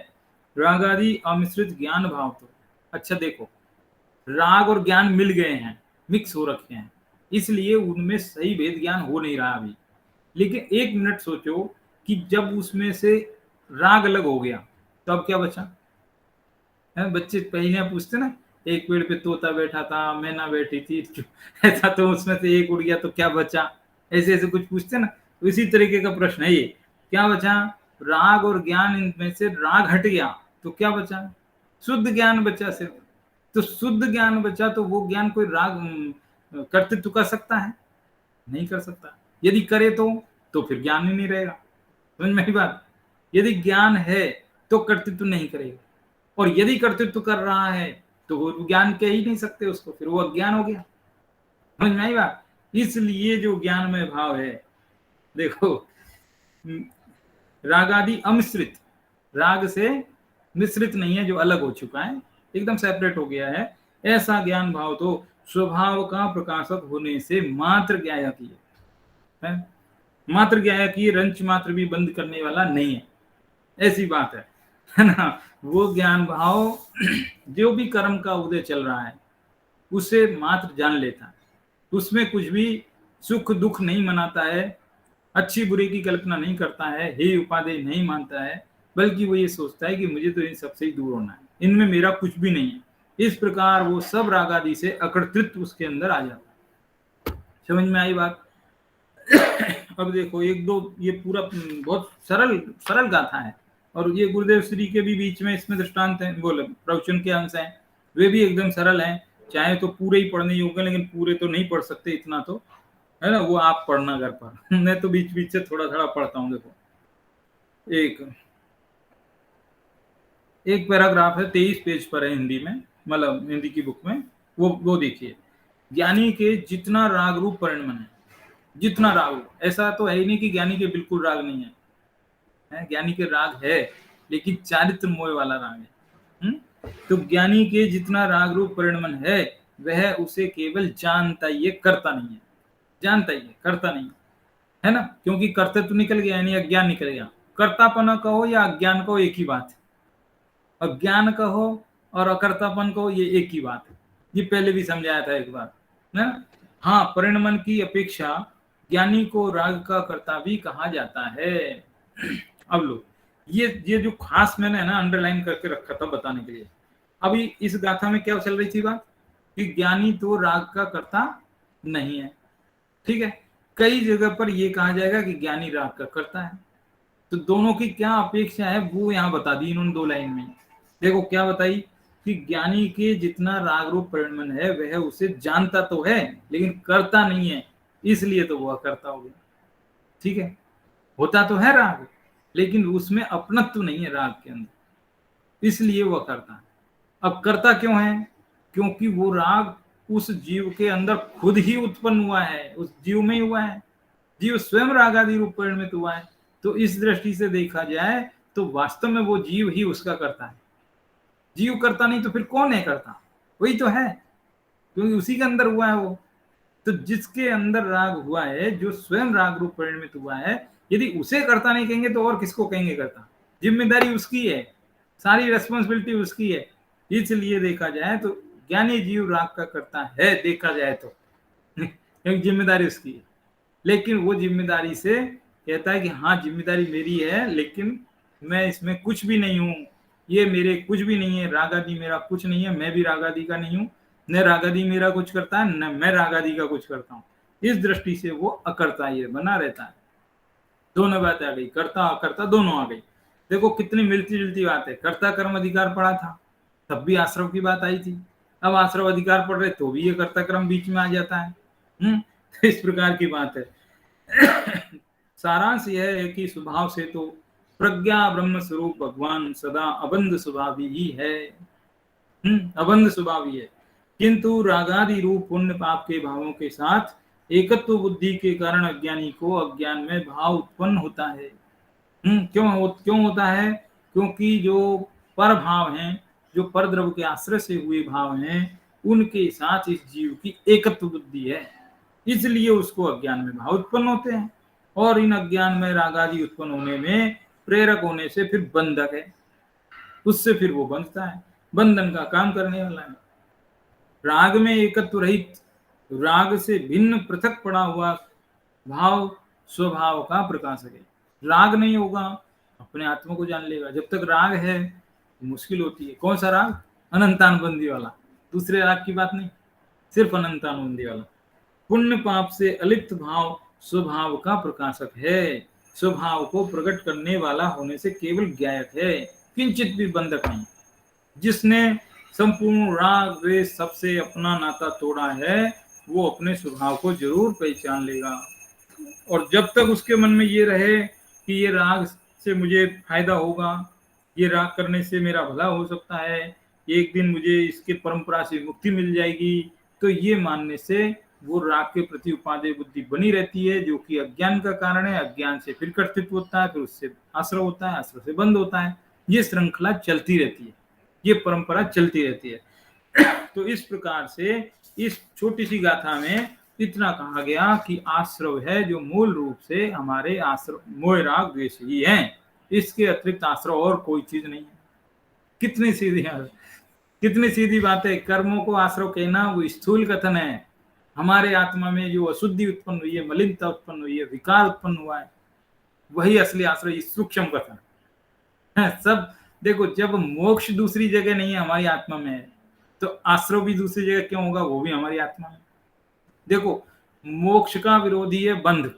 रागादि अमिश्रित ज्ञान भाव, तो अच्छा देखो, राग और ज्ञान मिल गए हैं, मिक्स हो रखे हैं, इसलिए उनमें सही भेद ज्ञान हो नहीं रहा अभी। लेकिन 1 मिनट सोचो कि जब उसमें से राग अलग हो गया तो अब क्या बचा है? बच्चे पहले पूछते ना, एक पेड़ पे तोता बैठा था, मैना बैठी थी, ऐसा, तो उसमें से एक उड़ गया तो क्या बचा, ऐसे ऐसे कुछ पूछते ना, तो इसी तरीके का प्रश्न है ये। क्या बचा? राग और ज्ञान, इनमें से राग हट गया तो क्या बचा? शुद्ध ज्ञान बचा सिर्फ। तो शुद्ध ज्ञान बचा तो वो ज्ञान कोई राग कर्तृत्व कर सकता है? नहीं कर सकता। यदि करे तो फिर ज्ञान ही नहीं रहेगा। समझ में आई बात? यदि ज्ञान है तो कर्तृत्व नहीं करेगा, और यदि कर्तृत्व कर रहा है तो वो ज्ञान कह ही नहीं सकते उसको, फिर वो अज्ञान हो गया। समझ में आई बात? इसलिए जो ज्ञान में भाव है, देखो, रागादि अमिश्रित, राग से मिश्रित नहीं है, जो अलग हो चुका है, एकदम सेपरेट हो गया है, ऐसा ज्ञान भाव तो स्वभाव का प्रकाशक होने से मात्र ज्ञायकी है। मात्र ज्ञायकी, रंच मात्र भी बंद करने वाला नहीं है, ऐसी बात है ना? वो ज्ञान भाव जो भी कर्म का उदय चल रहा है उसे मात्र जान लेता है, उसमें कुछ भी सुख दुख नहीं मनाता है, अच्छी बुरी की कल्पना नहीं करता है, हे उपादेय नहीं मानता है, बल्कि वो ये सोचता है कि मुझे तो इन सबसे ही दूर होना है, इनमें मेरा कुछ भी नहीं है। इस प्रकार वो सब रागादि से अकर्तृत्व उसके अंदर आ जाता है। समझ में आई बात? अब देखो, एक दो, ये पूरा बहुत सरल सरल गाथा है, और ये गुरुदेव श्री के भी बीच में इसमें दृष्टांत है, बोले प्रवचन के अंश हैं, वे भी एकदम सरल हैं। चाहे तो पूरे ही पढ़ने योग्य, लेकिन पूरे तो नहीं पढ़ सकते, इतना तो है ना, वो आप पढ़ना घर पर। मैं तो बीच बीच से थोड़ा थोड़ा पढ़ता हूँ। देखो, एक पैराग्राफ है, 23 पेज पर है हिंदी में, मतलब हिंदी की बुक में, वो देखिए। ज्ञानी के जितना राग रूप परिणमन है, जितना राग, ऐसा तो है ही नहीं कि ज्ञानी के बिल्कुल राग नहीं है, ज्ञानी के राग है, लेकिन चारित्र मोह वाला राग है। तो ज्ञानी के जितना राग रूप परिणमन है, वह उसे केवल जानता ही है, करता नहीं है। जानता ही है, करता नहीं है ना, क्योंकि कर्तृत्व निकल गया, यानी अज्ञान निकल गया। कर्तापन कहो या अज्ञान कहो, एक ही बात है। अज्ञान कहो और अकर्तापन कहो, ये एक ही बात है। ये पहले भी समझाया था एक बार ना। हाँ, परिणमन की अपेक्षा ज्ञानी को राग का कर्ता भी कहा जाता है। अब लो, ये जो खास मैंने ना अंडरलाइन करके रखा था बताने के लिए। अभी इस गाथा में क्या चल रही थी बात, कि ज्ञानी तो राग का कर्ता नहीं है, ठीक है। कई जगह पर यह कहा जाएगा कि ज्ञानी राग का कर्ता है। तो दोनों की क्या अपेक्षा है वो यहाँ बता दी इन्होंने 2 लाइन में। देखो क्या बताई, कि ज्ञानी के जितना राग रूप परिणमन है, वह उसे जानता तो है लेकिन करता नहीं है, इसलिए तो वह करता हो गया। ठीक है, होता तो है राग, लेकिन उसमें अपनत्व नहीं है राग के अंदर, इसलिए वह करता है। अब करता क्यों है? क्योंकि वो राग उस जीव के अंदर खुद ही उत्पन्न हुआ है, उस जीव में ही हुआ है, जीव स्वयं रागादि रूप परिणमित हुआ है। तो इस दृष्टि से देखा जाए तो वास्तव में वो जीव ही उसका करता है। जीव करता नहीं तो फिर कौन है करता? वही तो है, क्योंकि उसी के अंदर हुआ है वो। तो जिसके अंदर राग हुआ है, जो स्वयं राग रूप परिणमित हुआ है, यदि उसे करता नहीं कहेंगे तो और किसको कहेंगे करता? जिम्मेदारी उसकी है, सारी रेस्पॉन्सिबिलिटी उसकी है। इसलिए देखा जाए तो ज्ञानी जीव राग का करता है, देखा जाए तो क्योंकि जिम्मेदारी उसकी है। लेकिन वो जिम्मेदारी से कहता है कि हाँ जिम्मेदारी मेरी है, लेकिन मैं इसमें कुछ भी नहीं हूँ, ये मेरे कुछ भी नहीं है, रागादि मेरा कुछ नहीं है, मैं भी रागादि का नहीं हूँ, न रागादि मेरा कुछ करता है न मैं रागादि का कुछ करता हूँ। इस दृष्टि से वो अकर्ता ये बना रहता है। दोनों बातें आ गई, कर्ता अकर्ता दोनों आ गई। देखो कितनी मिलती जुलती बात है। कर्ता कर्म अधिकार पढ़ा था, तब भी आश्रव की बात आई थी। अब आश्रव अधिकार पढ़ रहे तो भी ये कर्ता कर्म बीच में आ जाता है। तो इस प्रकार की बात है। सारांश यह है कि स्वभाव से तो प्रज्ञा ब्रह्म स्वरूप भगवान सदा अबंध स्वभावी ही है। अबंध स्वभावी है, किंतु रागादि रूप पुण्य पाप के भावों के साथ एकत्व बुद्धि के कारण अज्ञानी को अज्ञान में भाव उत्पन्न होता है। क्यों होता है? क्योंकि जो पर भाव हैं, जो पर द्रव्य के आश्रय से हुए भाव हैं, उनके साथ इस जीव की एकत्व बुद्धि है, इसलिए उसको अज्ञान में भाव उत्पन्न होते हैं। और इन अज्ञान में रागादि उत्पन्न होने में प्रेरक होने से फिर बंधक है, उससे फिर वो बंधता है, बंधन का काम करने वाला है। राग में एकत्व रहित, राग से भिन्न पृथक पड़ा हुआ भाव स्वभाव का प्रकाशक है। राग नहीं होगा, अपने आत्मा को जान लेगा। जब तक राग है मुश्किल होती है। कौन सा राग? अनंतानुबंधी वाला, दूसरे राग की बात नहीं, सिर्फ अनंतानुबंधी वाला। पुण्य पाप से अलिप्त भाव स्वभाव का प्रकाशक है। स्वभाव को प्रकट करने वाला होने से केवल ज्ञायक है, किंचित भी बंधक नहीं। जिसने संपूर्ण राग द्वेष सबसे अपना नाता तोड़ा है वो अपने स्वभाव को जरूर पहचान लेगा। और जब तक उसके मन में ये रहे कि ये राग से मुझे फायदा होगा, ये राग करने से मेरा भला हो सकता है, एक दिन मुझे इसके परंपरा से मुक्ति मिल जाएगी, तो ये मानने से वो राग के प्रति उपादेय बुद्धि बनी रहती है, जो कि अज्ञान का कारण है। अज्ञान से फिर कर्तृत्व होता है, फिर उससे आश्रय होता है, आश्रय से बंद होता है। ये श्रृंखला चलती रहती है, ये परंपरा चलती रहती है। तो इस प्रकार से इस छोटी सी गाथा में इतना कहा गया कि आश्रव है जो मूल रूप से हमारे आश्रव मोह राग द्वेष ही है, इसके अतिरिक्त आश्रव और कोई चीज नहीं है। कितनी सीधी बात है। कर्मों को आश्रव कहना वो स्थूल कथन है। हमारे आत्मा में जो अशुद्धि उत्पन्न हुई है, मलिनता उत्पन्न हुई है, विकार उत्पन्न हुआ है, वही असली आश्रय सूक्ष्म कथन है। सब देखो, जब मोक्ष दूसरी जगह नहीं है, हमारी आत्मा में है, तो आश्रय भी दूसरी जगह क्यों होगा? वो भी हमारी आत्मा में। देखो, मोक्ष का विरोधी है बंध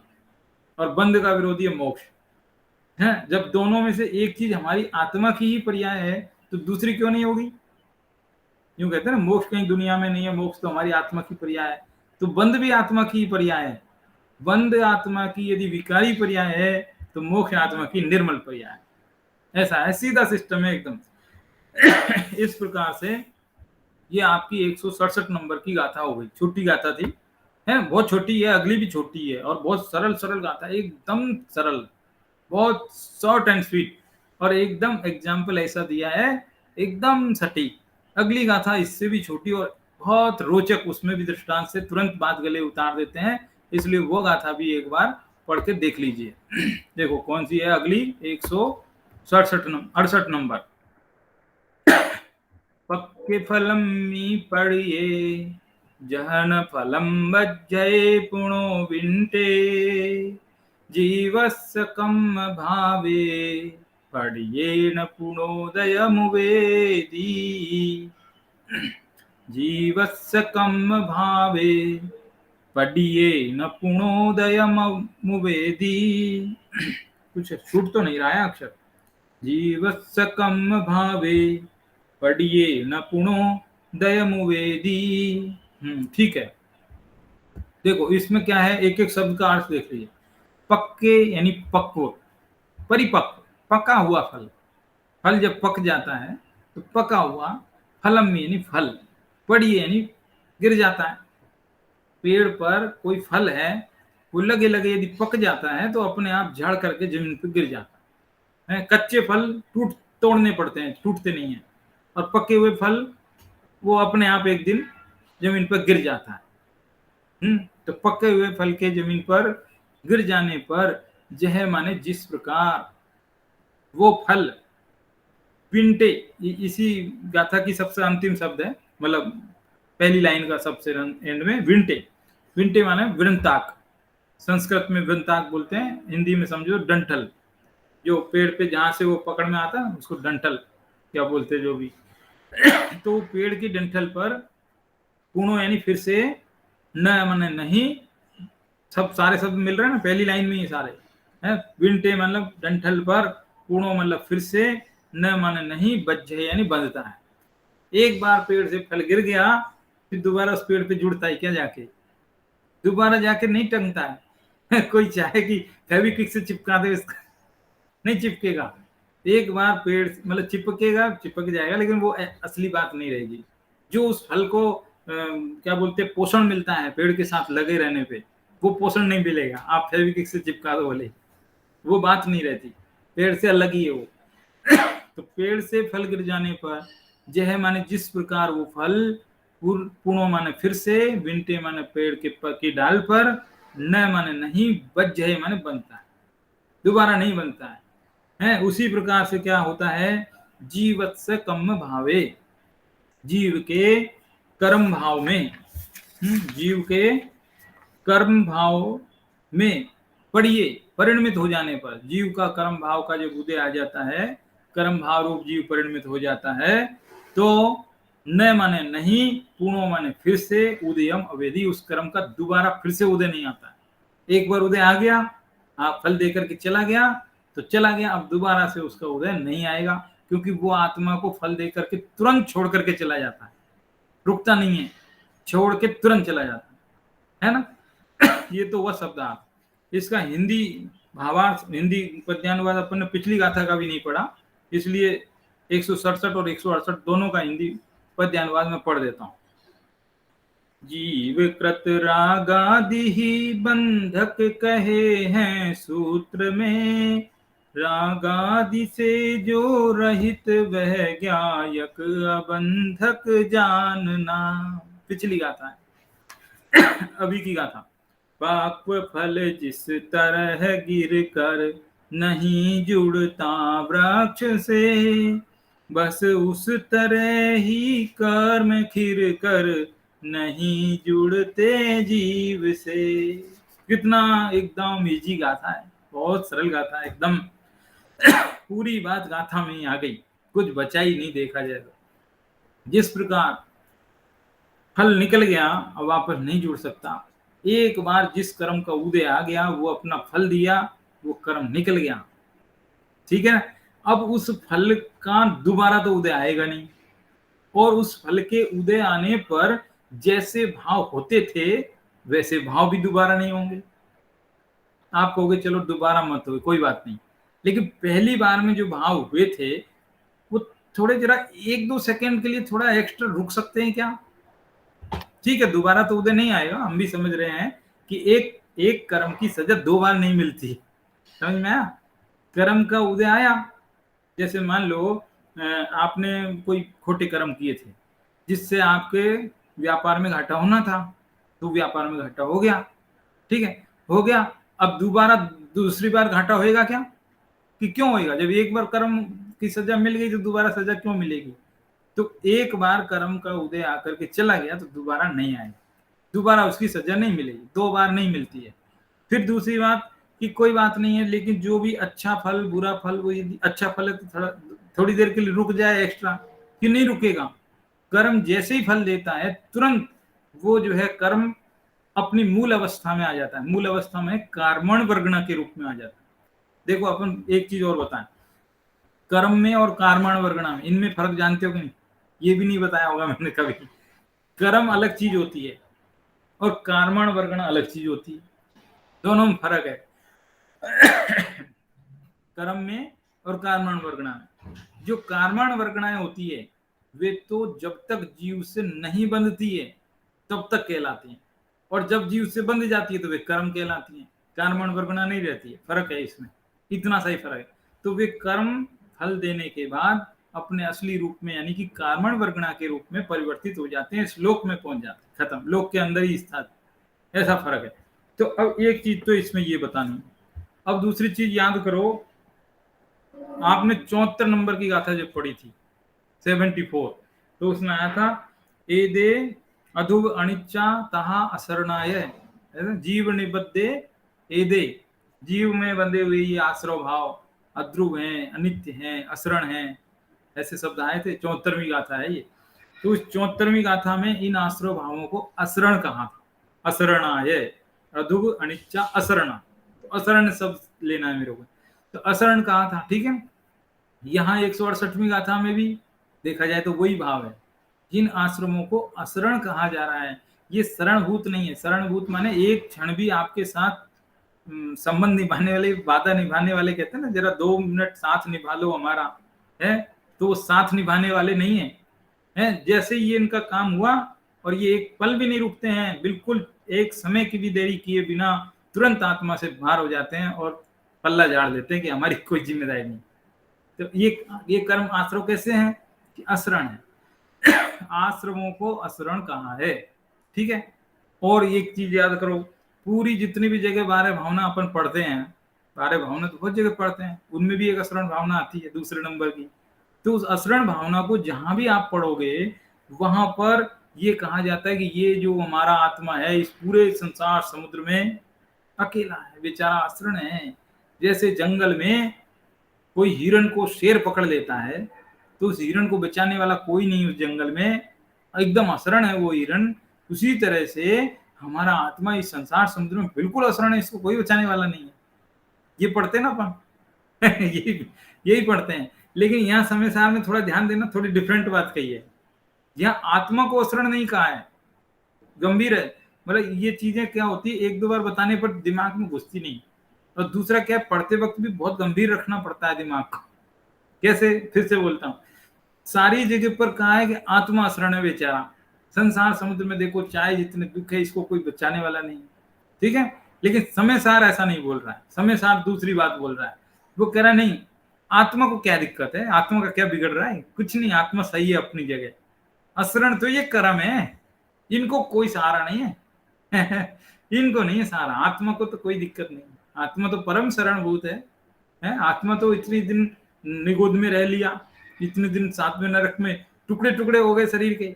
और बंध का विरोधी है मोक्ष है। जब दोनों में से एक चीज हमारी आत्मा की ही पर्याय है तो दूसरी क्यों नहीं होगी? यूं कहते हैं ना, मोक्ष कहीं दुनिया में नहीं है, मोक्ष तो हमारी आत्मा की पर्याय है। तो बंध भी आत्मा की पर्याय है। बंध आत्मा की यदि विकारी पर्याय है तो मोक्ष आत्मा की निर्मल पर्याय है। ऐसा है, सीधा सिस्टम है एकदम। इस प्रकार से ये आपकी 167 नंबर की गाथा हो गई। छोटी गाथा थी, है बहुत छोटी है, अगली भी छोटी है और बहुत सरल सरल गाथा, एकदम सरल, बहुत शॉर्ट एंड स्वीट, और एकदम एग्जाम्पल ऐसा दिया है, एकदम सटीक। अगली गाथा इससे भी छोटी और बहुत रोचक, उसमें भी दृष्टांत से तुरंत बात गले उतार देते हैं, इसलिए वो गाथा भी एक बार पढ़ के देख लीजिए। देखो कौन सी है अगली, 168 नंबर। पक्के फलम मी पड़िए जहन फलम बज्जये पुणो विंटे जीवस्य कम भावे पड़िए न पुणोदय मुवेदी। जीवस्य कम भावे पड़िए न पुणोदय मुवेदी। कुछ छूट तो नहीं रहा है अक्षर। जीवस्य कम भावे पढ़िए न पुणो दयमुवेदी। ठीक है। देखो इसमें क्या है, एक एक शब्द का अर्थ देख लीजिए। पक्के यानी पक्व, परिपक्व, पका हुआ फल। फल जब पक जाता है तो पका हुआ, फलम यानी फल, पढ़िए यानी गिर जाता है। पेड़ पर कोई फल है, वो लगे लगे यदि पक जाता है तो अपने आप झड़ करके जमीन पर गिर जाता है। कच्चे फल तोड़ने पड़ते हैं, टूटते नहीं है, और पके हुए फल वो अपने आप एक दिन जमीन पर गिर जाता है। तो पके हुए फल के जमीन पर गिर जाने पर जह माने जिस प्रकार वो फल पिंटे, इसी गाथा की सबसे अंतिम शब्द है, मतलब पहली लाइन का सबसे एंड में विंटे। विंटे माने वृंताक, संस्कृत में वृंताक बोलते हैं, हिंदी में समझो डंठल। जो पेड़ पे जहां से वो पकड़ में आता है उसको डंठल क्या बोलते हैं, जो भी। तो पेड़ की डंठल पर पुणो यानी फिर से, न माने नहीं, सब सारे शब्द मिल रहे हैं ना पहली लाइन में ही सारे है। विंटे मतलब डंठल पर, पुणो मतलब फिर से, न माने नहीं, बज्जे यानी बंधता है। एक बार पेड़ से फल गिर गया फिर दोबारा उस पेड़ पे जुड़ता है क्या? जाके दोबारा जाके नहीं टंगता है। कोई चाहे कि फेविक्विक से चिपका दे इसका, नहीं चिपकेगा। एक बार पेड़ मतलब चिपकेगा, चिपक जाएगा, लेकिन वो असली बात नहीं रहेगी। जो उस फल को क्या बोलते हैं, पोषण मिलता है पेड़ के साथ लगे रहने पे, वो पोषण नहीं मिलेगा। आप फेविक्विक से चिपका दो बोले, वो बात नहीं रहती। पेड़ से अलग ही है वो। तो पेड़ से फल गिर जाने पर जह माने जिस प्रकार वो फल, पुणो माने फिर से, विंटे माने पेड़ की डाल पर, न माने नहीं, बज्जे माने बनता है, दोबारा नहीं बनता है। उसी प्रकार से क्या होता है, जीवत्स कम भावे, जीव के कर्म भाव में, जीव के कर्म भाव में पढ़िए, परिणमित हो जाने पर, जीव का कर्म भाव का जब उदय आ जाता है, कर्म भाव रूप जीव परिणमित हो जाता है, तो न माने नहीं, पुणो माने फिर से, उदयम अवेदी, उस कर्म का दोबारा फिर से उदय नहीं आता। एक बार उदय आ गया, आप फल देकर के चला गया तो चला गया, अब दोबारा से उसका उदय नहीं आएगा, क्योंकि वो आत्मा को फल देकर के तुरंत छोड़ करके चला जाता है, रुकता नहीं है, छोड़ के तुरंत चला जाता है ना। ये तो वह शब्दार्थ। इसका हिंदी भावार्थ, हिंदी पद्यानुवाद अपन ने पिछली गाथा का भी नहीं पढ़ा, इसलिए 167 और 168 दोनों का हिंदी पद्यानुवाद में पढ़ देता हूं। जीव कृत रागादि ही बंधक कहे हैं सूत्र में, रागादि से जो रहित वह ज्ञायक अबंधक जानना। पिछली गाथा है। अभी की गाथा। पाप फल जिस तरह गिर कर नहीं जुड़ता वृक्ष से, बस उस तरह ही कर्म खिर कर नहीं जुड़ते जीव से। कितना एकदम इजी गाथा है, बहुत सरल गाथा है एकदम। पूरी बात गाथा में ही आ गई, कुछ बचा ही नहीं देखा जाए तो। जिस प्रकार फल निकल गया अब वापस नहीं जुड़ सकता, एक बार जिस कर्म का उदय आ गया वो अपना फल दिया, वो कर्म निकल गया, ठीक है। अब उस फल का दोबारा तो उदय आएगा नहीं, और उस फल के उदय आने पर जैसे भाव होते थे वैसे भाव भी दोबारा नहीं होंगे। आप कहोगे चलो दोबारा मत हो, कोई बात नहीं, लेकिन पहली बार में जो भाव हुए थे वो थोड़े जरा 1-2 सेकंड के लिए थोड़ा एक्स्ट्रा रुक सकते हैं क्या? ठीक है, दोबारा तो उदय नहीं आएगा, हम भी समझ रहे हैं कि एक कर्म की सजा 2 बार नहीं मिलती, समझ में आया। कर्म का उदय आया, जैसे मान लो आपने कोई खोटे कर्म किए थे जिससे आपके व्यापार में घाटा होना था, तो व्यापार में घाटा हो गया, ठीक है, हो गया। अब दोबारा दूसरी बार घाटा होएगा क्या? कि क्यों होएगा? जब एक बार कर्म की सजा मिल गई तो दोबारा सजा क्यों मिलेगी? तो एक बार कर्म का उदय आकर के चला गया तो दोबारा नहीं आएगा, दोबारा उसकी सजा नहीं मिलेगी, 2 बार नहीं मिलती है। फिर दूसरी बात कि कोई बात नहीं है, लेकिन जो भी अच्छा फल बुरा फल, वो यदि अच्छा फल है तो थोड़ी देर के लिए रुक जाए एक्स्ट्रा, कि नहीं रुकेगा। कर्म जैसे ही फल देता है तुरंत वो जो है कर्म अपनी मूल अवस्था में आ जाता है, मूल अवस्था में कर्मण वर्गणा के रूप में आ जाता है। देखो अपन एक चीज और बताएं, कर्म में और कर्मण वर्गणा में इनमें फर्क जानते हो कि नहीं? ये भी नहीं बताया होगा मैंने कभी। कर्म अलग चीज होती है और कर्मण वर्गणा अलग चीज होती है, दोनों में फर्क है। कर्म में और कर्मण वर्गणा में जो कर्मण वर्गणाएं होती है वे तो जब तक जीव से नहीं बंधती है तब तक कहलाती हैं, और जब जीव से बंध जाती है तो वे कर्म कहलाती हैं, कर्मण वर्गणा नहीं रहती है। फर्क है इसमें, इतना सही फर्क है। तो वे कर्म फल देने के बाद अपने असली रूप में यानी कि कर्मण वर्गणा के रूप में परिवर्तित हो जाते हैं, श्लोक में पहुंच जाते हैं, खत्म, लोक के अंदर ही स्थान, ऐसा फर्क है। तो अब एक चीज तो इसमें ये बतानी है। अब दूसरी चीज याद करो, आपने 74 नंबर की गाथा जब पढ़ी थी 74, तो उसमें आया था एदे अधुव अनिच्चा तहा असरणाय, जीव निबद्धे एदे, जीव में बंधे हुए ये आश्रव भाव अध्रुव हैं, अनित्य हैं, असरण हैं, ऐसे शब्द आए थे। 74वीं गाथा है ये। तो उस 74वीं गाथा में इन आश्रव भावों को असरण कहा था, असरणाय, अधुव अनिच्चा असरणा, तो असरण शब्द लेना है मेरे को, तो असरण कहा था, ठीक है। यहाँ 168वीं गाथा में भी देखा जाए तो वही भाव है, जिन आश्रमों को असरण कहा जा रहा है, ये शरणभूत नहीं है। शरणभूत माने एक क्षण भी आपके साथ संबंध निभाने वाले, वादा निभाने वाले, कहते हैं ना जरा 2 मिनट साथ निभा लो हमारा, है तो वो साथ निभाने वाले नहीं है, है। जैसे ये इनका काम हुआ और ये एक पल भी नहीं रुकते हैं, बिल्कुल एक समय की भी देरी किए बिना तुरंत आत्मा से बाहर हो जाते हैं और पल्ला झाड़ देते हैं कि हमारी कोई जिम्मेदारी नहीं। तो ये कर्म आश्रम कैसे हैं कि असरण है। आश्रमों को असरण कहा है, ठीक है। और एक चीज याद करो, पूरी जितनी भी जगह 12 भावना अपन पढ़ते हैं, 12 भावना तो बहुत जगह पढ़ते हैं, उनमें भी एक असरण भावना आती है दूसरे नंबर की। तो उस असरण भावना को जहां भी आप पढ़ोगे वहां पर ये कहा जाता है कि ये जो हमारा आत्मा है इस पूरे संसार समुद्र में अकेला है, बेचारा असरण है। जैसे जंगल में कोई हिरण को शेर पकड़ लेता है तो उस हिरण को बचाने वाला कोई नहीं उस जंगल में, एकदम असरण है वो हिरण। उसी तरह से हमारा आत्मा इस संसार समुद्र में बिल्कुल असरण है, इसको कोई बचाने वाला नहीं है। ये पढ़ते ना अपन यही पढ़ते हैं। लेकिन यहाँ समय सार में थोड़ा ध्यान देना, थोड़ी डिफरेंट बात कही है। यहाँ आत्मा को असरण नहीं कहा है, गंभीर है। मतलब ये चीजें क्या होती है, एक दो बार बताने पर दिमाग में घुसती नहीं। और दूसरा क्या है, पढ़ते वक्त भी बहुत गंभीर रखना पड़ता है दिमाग को। कैसे, फिर से बोलता हूँ, सारी जगह पर कहा है कि आत्मा असरण है बेचारा। संसार समुद्र में देखो चाहे जितने दुख है, इसको कोई बचाने वाला नहीं, ठीक है। लेकिन समय सार ऐसा नहीं बोल रहा है, समय सार दूसरी बात बोल रहा है। वो कह रहा है नहीं, आत्मा को क्या दिक्कत है, आत्मा का क्या बिगड़ रहा है, कुछ नहीं, आत्मा सही है अपनी जगह। असरण तो ये कर्म है, इनको कोई सहारा नहीं है इनको नहीं है सहारा, आत्मा को तो कोई दिक्कत नहीं, आत्मा तो परम शरणभूत है। आत्मा तो इतनी दिन निगोद में रह लिया, इतने दिन सातवें नरक में टुकड़े टुकड़े हो गए शरीर के,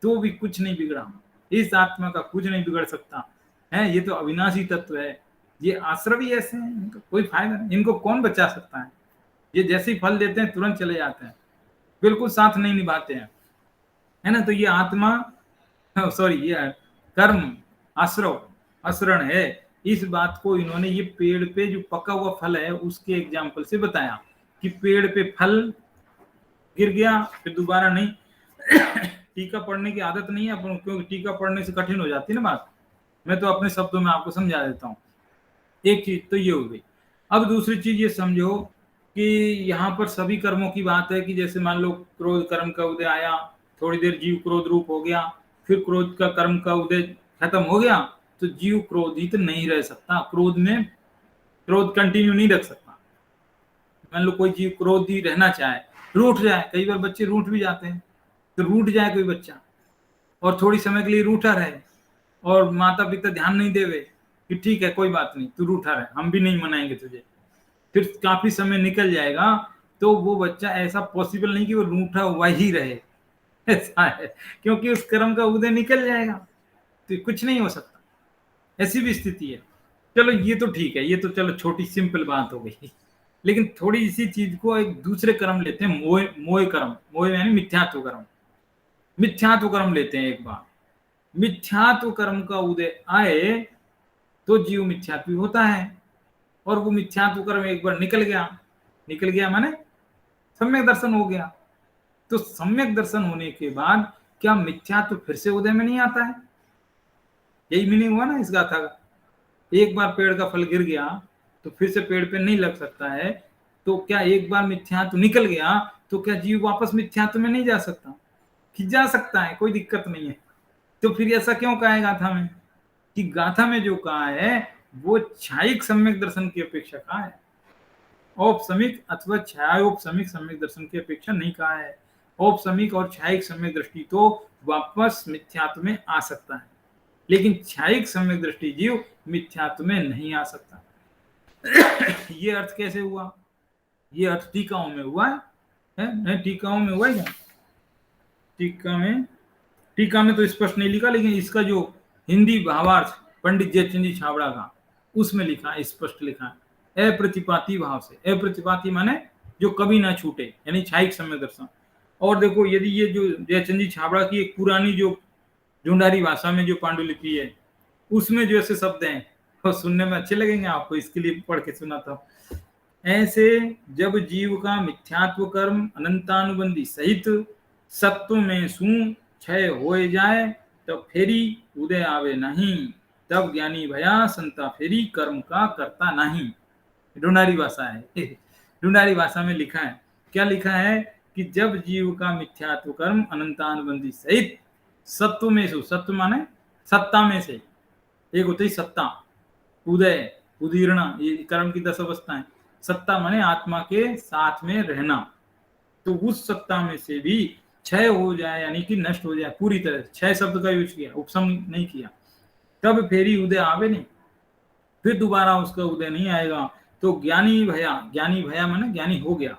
तो भी कुछ नहीं बिगड़ा। इस आत्मा का कुछ नहीं बिगड़ सकता है, ये तो अविनाशी तत्व है। ये आश्रय भी ऐसे हैं, इनका कोई फायदा नहीं, इनको कौन बचा सकता है। ये जैसे ही फल देते हैं तुरंत चले जाते हैं, बिल्कुल साथ नहीं निभाते हैं, है ना। तो ये आत्मा, सॉरी, ये कर्म आश्रव असरण है। इस बात को इन्होंने ये पेड़ पे जो पका हुआ फल है उसके एग्जाम्पल से बताया कि पेड़ पे फल गिर गया, फिर दोबारा नहीं टीका पढ़ने की आदत नहीं है अपन, क्योंकि टीका पढ़ने से कठिन हो जाती है ना बात। मैं तो अपने शब्दों में आपको समझा देता हूँ। एक चीज तो ये हो गई। अब दूसरी चीज ये समझो कि यहाँ पर सभी कर्मों की बात है कि जैसे मान लो क्रोध कर्म का उदय आया, थोड़ी देर जीव क्रोध रूप हो गया, फिर क्रोध का कर्म का उदय खत्म हो गया, तो जीव क्रोधित नहीं रह सकता, क्रोध में क्रोध कंटिन्यू नहीं रख सकता। मान लो कोई जीव क्रोधी रहना चाहे, रूठ जाए, कई बार बच्चे रूठ भी जाते हैं, तो रूठ जाए कोई बच्चा और थोड़ी समय के लिए रूठा रहे और माता पिता ध्यान नहीं देवे कि ठीक है कोई बात नहीं, तू रूठा रहे, हम भी नहीं मनाएंगे तुझे, फिर काफी समय निकल जाएगा, तो वो बच्चा ऐसा पॉसिबल नहीं कि वो रूठा हुआ ही रहे, ऐसा है, क्योंकि उस कर्म का उदय निकल जाएगा, तो कुछ नहीं हो सकता, ऐसी भी स्थिति है। चलो ये तो ठीक है, ये तो चलो छोटी सिंपल बात हो गई। लेकिन थोड़ी इसी चीज को एक दूसरे कर्म लेते हैं, मोह मोह कर्म, मोह यानी मिथ्यात्व कर्म, मिथ्यात्व कर्म लेते हैं एक बार। मिथ्यात्व कर्म का उदय आए तो जीव मिथ्यात्वी होता है, और वो मिथ्यात्व कर्म एक बार निकल गया माने सम्यक दर्शन हो गया। तो सम्यक दर्शन होने के बाद क्या मिथ्यात्व फिर से उदय में नहीं आता है? यही मीनिंग हुआ ना इस गाथा का। एक बार पेड़ का फल गिर गया तो फिर से पेड़ पे नहीं लग सकता है, तो क्या एक बार मिथ्यात्व निकल गया तो क्या जीव वापस मिथ्यात्व में नहीं जा सकता? कि जा सकता है, कोई दिक्कत नहीं है। तो फिर ऐसा क्यों कहा है गाथा में? कि गाथा में जो कहा है वो छायिक सम्यक दर्शन की अपेक्षा कहा है, औपसमिक अथवा छायोपसमिक सम्यक दर्शन की अपेक्षा नहीं कहा है। औपसमिक और छायिक सम्यक दृष्टि तो वापस मिथ्यात्व में आ सकता है, लेकिन छायिक सम्यक दृष्टि जीव मिथ्यात्व में नहीं आ सकता। ये अर्थ कैसे हुआ? ये अर्थ टीकाओं में हुआ है? टीकाओं में हुआ है क्या? टीका में तो स्पष्ट नहीं लिखा, लेकिन इसका जो हिंदी भावार्थ पंडित जयचंद जी छाबड़ा का, उसमें लिखा है, स्पष्ट लिखा है, अप्रतिपाती भाव से। अप्रतिपाती माने जो कभी ना छूटे, यानी छायिक सम्यक दर्शन। और देखो, यदि ये जो जयचंद जी छाबड़ा की एक पुरानी जो ढूंढारी भाषा में जो पांडुलिपि है, उसमें जो ऐसे शब्द हैं वो सुनने में अच्छे लगेंगे आपको, इसके लिए पढ़ के सुनाता हूँ। ऐसे जब जीव का मिथ्यात्व कर्म अनंतानुबंधी सहित सत्व में सू क्षय हो जाए, तब फेरी उदय आवे नहीं, तब ज्ञानी भया संता फेरी कर्म का करता नहीं। ढूंढारी भाषा है। ढूंढारी भाषा में लिखा है, क्या लिखा है कि जब जीव का मिथ्यात्व कर्म अनंतानुबंधी सहित सत्व में सु, सत्व माने सत्ता में से, एक होती है सत्ता, उदय, उदीर्ण, ये कर्म की 10 अवस्थाएं। सत्ता माने आत्मा के साथ में रहना, तो उस सत्ता में से भी क्षय हो जाए, यानी कि नष्ट हो जाए पूरी तरह। क्षय शब्द का यूज किया, उपशम नहीं किया। तब फेरी उदय आवे नहीं, फिर दोबारा उसका उदय नहीं आएगा। तो ज्ञानी भया माने ज्ञानी हो गया,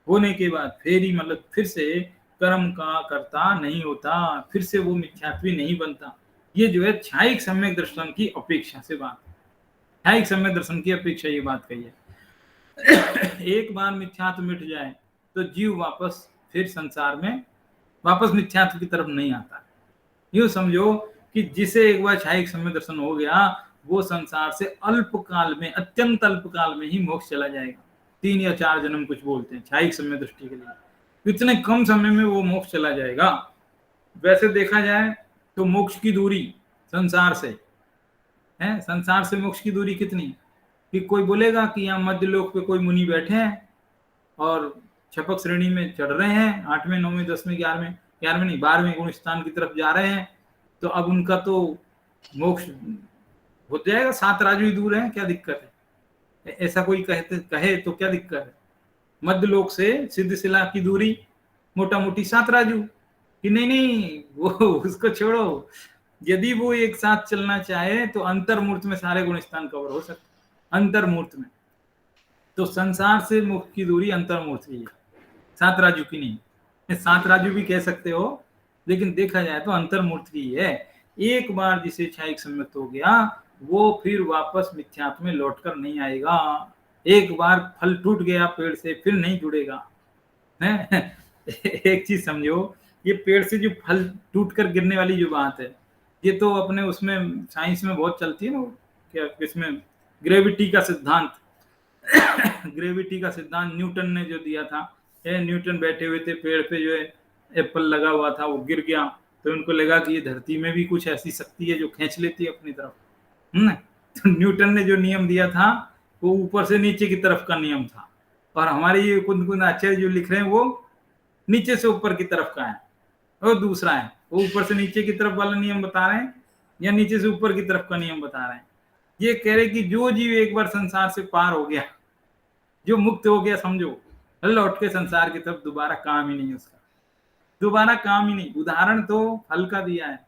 होने के बाद फेरी मतलब फिर से कर्म का कर्ता नहीं होता, फिर से वो मिथ्यात्वी नहीं बनता। ये जो है छायिक सम्यक दर्शन की अपेक्षा से बात, छायिक सम्यक दर्शन की अपेक्षा ये बात कही है। एक बार मिथ्यात्व मिट जाए तो जीव वापस फिर संसार में वापस मिथ्यात्व की तरफ नहीं आता। यूं समझो कि जिसे एक बार छायिक सम्यक दर्शन हो गया वो संसार से अल्पकाल में, अत्यंत अल्पकाल में ही मोक्ष चला जाएगा। 3 या 4 जन्म कुछ बोलते हैं छायिक सम्य दृष्टि के लिए, इतने कम समय में वो मोक्ष चला जाएगा। वैसे देखा जाए तो मोक्ष की दूरी संसार से है, संसार से मोक्ष की दूरी कितनी, कि कोई बोलेगा कि यहाँ मध्य लोक पे कोई मुनि बैठे हैं और छपक श्रेणी में चढ़ रहे हैं, 8वें 9वें 10वें 11वें नहीं 12वें गुण स्थान की तरफ जा रहे हैं, तो अब उनका तो मोक्ष हो जाएगा, 7 राजू ही दूर है, क्या दिक्कत है। ऐसा कोई कहे तो क्या दिक्कत है। मध्य लोक से सिद्धशिला की दूरी मोटा मोटी 7 राजू, कि नहीं वो उसको छोड़ो, यदि वो एक साथ चलना चाहे तो अंतर्मूर्त में सारे गुण स्थान कवर हो सकते, अंतर्मूर्त में। तो संसार से मुक्त की दूरी अंतर्मूर्त की है, 7 राजू की नहीं। 7 राजू भी कह सकते हो, लेकिन देखा जाए तो अंतर्मूर्त की है। एक बार जिसे छायिक सम्यक्त हो गया वो फिर वापस मिथ्यात्व में लौटकर नहीं आएगा। एक बार फल टूट गया पेड़ से फिर नहीं जुड़ेगा है। एक चीज समझो, ये पेड़ से जो फल टूट कर गिरने वाली जो बात है, ये तो अपने उसमें साइंस में बहुत चलती है ना, क्या इसमें ग्रेविटी का सिद्धांत ग्रेविटी का सिद्धांत न्यूटन ने जो दिया था। न्यूटन बैठे हुए थे पेड़ पे, जो है एप्पल लगा हुआ था, वो गिर गया, तो उनको लगा कि ये धरती में भी कुछ ऐसी शक्ति है जो खींच लेती है अपनी तरफ। तो न्यूटन ने जो नियम दिया था वो ऊपर से नीचे की तरफ का नियम था, और हमारे ये कुंद आचार्य जो लिख रहे हैं वो नीचे से ऊपर की तरफ का है, और दूसरा है वो ऊपर से नीचे की तरफ वाला नियम बता रहे हैं या नीचे से ऊपर की तरफ का नियम बता रहे हैं। ये कह रहे कि जो जीव एक बार संसार से पार हो गया, जो मुक्त हो गया, समझो लौट के संसार की तरफ दोबारा काम ही नहीं, उसका दोबारा काम ही नहीं। उदाहरण तो फल का दिया है,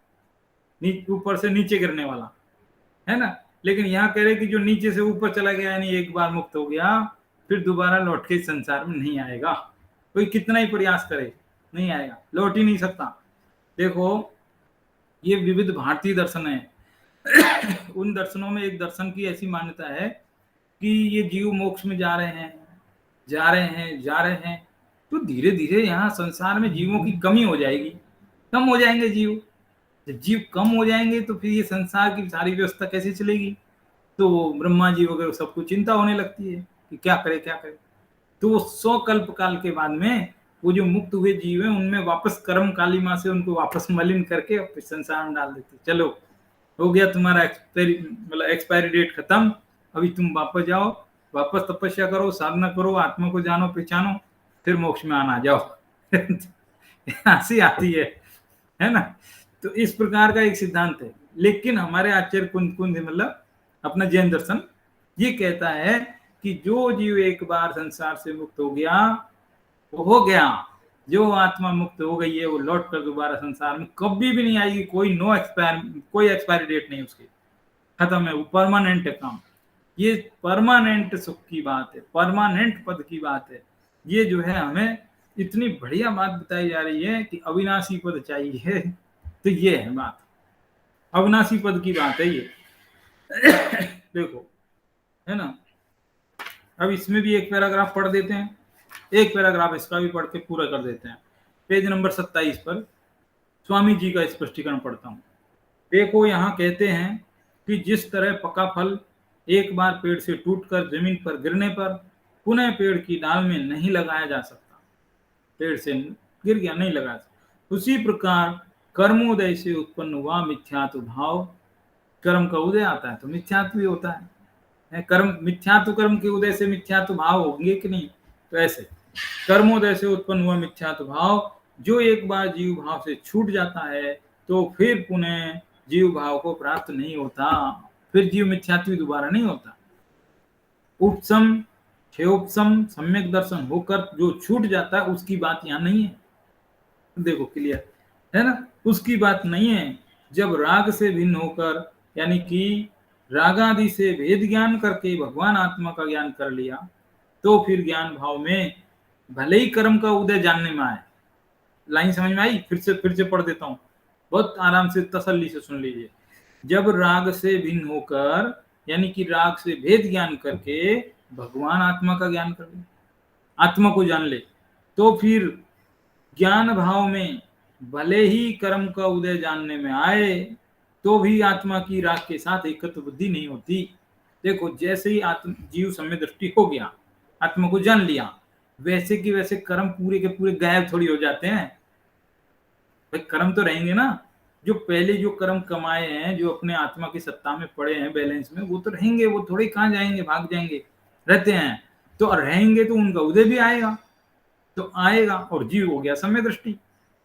ऊपर से नीचे गिरने वाला है ना, लेकिन यहाँ कह रहे कि जो नीचे से ऊपर चला गया, यानी एक बार मुक्त हो गया फिर दोबारा लौट के संसार में नहीं आएगा। कोई कितना ही प्रयास करे नहीं आएगा, लौट ही नहीं सकता। देखो ये विविध भारतीय दर्शन है। उन दर्शनों में एक दर्शन की ऐसी मान्यता है कि ये जीव मोक्ष में जा रहे हैं जा रहे हैं जा रहे हैं, तो धीरे धीरे यहाँ संसार में जीवों की कमी हो जाएगी, कम हो जाएंगे जीव। जब जीव कम हो जाएंगे तो फिर ये संसार की सारी व्यवस्था कैसे चलेगी। तो ब्रह्मा जी वगैरह सबको चिंता होने लगती है कि क्या करे क्या करे। तो वो 100 कल्प काल के बाद में वो जो मुक्त हुए जीव है उनमें वापस कर्म कालिमा से उनको वापस मलिन करके फिर संसार में डाल देते, चलो हो गया तुम्हारा एक्सपायरी डेट खत्म, अभी तुम वापस जाओ, वापस तपस्या करो, साधना करो, आत्मा को जानो पहचानो, फिर मोक्ष में आना जाओ। हंसी आती है ना। तो इस प्रकार का एक सिद्धांत है। लेकिन हमारे आचार्य कुंद मतलब अपना जैन दर्शन ये कहता है कि जो जीव एक बार संसार से मुक्त हो गया वो हो गया, जो आत्मा मुक्त हो गई है वो लौट कर दोबारा संसार में कभी भी नहीं आएगी। कोई एक्सपायरी डेट नहीं उसकी, खत्म है, वो परमानेंट है काम। ये परमानेंट सुख की बात है, परमानेंट पद की बात है। ये जो है हमें इतनी बढ़िया बात बताई जा रही है कि अविनाशी पद चाहिए, तो ये है बात, अविनाशी पद की बात है ये। देखो है ना। अब इसमें भी एक पैराग्राफ पढ़ देते हैं, एक पैराग्राफ इसका भी पढ़ के पूरा कर देते हैं। पेज नंबर 27 पर स्वामी जी का स्पष्टीकरण पढ़ता हूं। देखो यहाँ कहते हैं कि जिस तरह पका फल एक बार पेड़ से टूटकर जमीन पर गिरने पर पुनः पेड़ की डाल में नहीं लगाया जा सकता, पेड़ से गिर गया नहीं लगा सकता, उसी प्रकार कर्मोदय से उत्पन्न हुआ मिथ्यात्व भाव, कर्म का उदय आता है तो मिथ्यात्व भी होता है। कर्म मिथ्यात्व, कर्म के उदय से मिथ्यात्व भाव होंगे कि नहीं। तो ऐसे कर्मोदय से उत्पन्न हुआ मिथ्यात्व भाव जो एक बार जीव भाव से छूट जाता है तो फिर पुनः जीव भाव को प्राप्त नहीं होता, फिर जीव मिथ्यात्व दोबारा नहीं होता। उपसम क्षेयोपसम सम्यक दर्शन होकर जो छूट जाता है उसकी बात यहाँ नहीं है। देखो क्लियर है ना, उसकी बात नहीं है। जब राग से भिन्न होकर यानी कि रागादि से भेद ज्ञान करके भगवान आत्मा का ज्ञान कर लिया तो फिर ज्ञान भाव में भले ही कर्म का उदय जानने में आए। लाइन समझ में आई? फिर से पढ़ देता हूं, बहुत आराम से तसल्ली से सुन लीजिए। जब राग से भिन्न होकर यानी कि राग से भेद ज्ञान करके भगवान आत्मा का ज्ञान कर ले, आत्मा को जान ले, तो फिर ज्ञान भाव में भले ही कर्म का उदय जानने में आए तो भी आत्मा की राग के साथ एकत्व बुद्धि नहीं होती। देखो जैसे ही आत्म जीव सम्यक दृष्टि हो गया, आत्मा को जान लिया, वैसे कि वैसे कर्म पूरे के पूरे गायब थोड़ी हो जाते हैं। भाई कर्म तो रहेंगे ना, जो पहले जो कर्म कमाए हैं, जो अपने आत्मा की सत्ता में पड़े हैं बैलेंस में, वो तो रहेंगे, वो थोड़े कहाँ जाएंगे, भाग जाएंगे, रहते हैं। तो रहेंगे तो उनका उदय भी आएगा, तो आएगा और जीव हो गया सम्यक दृष्टि।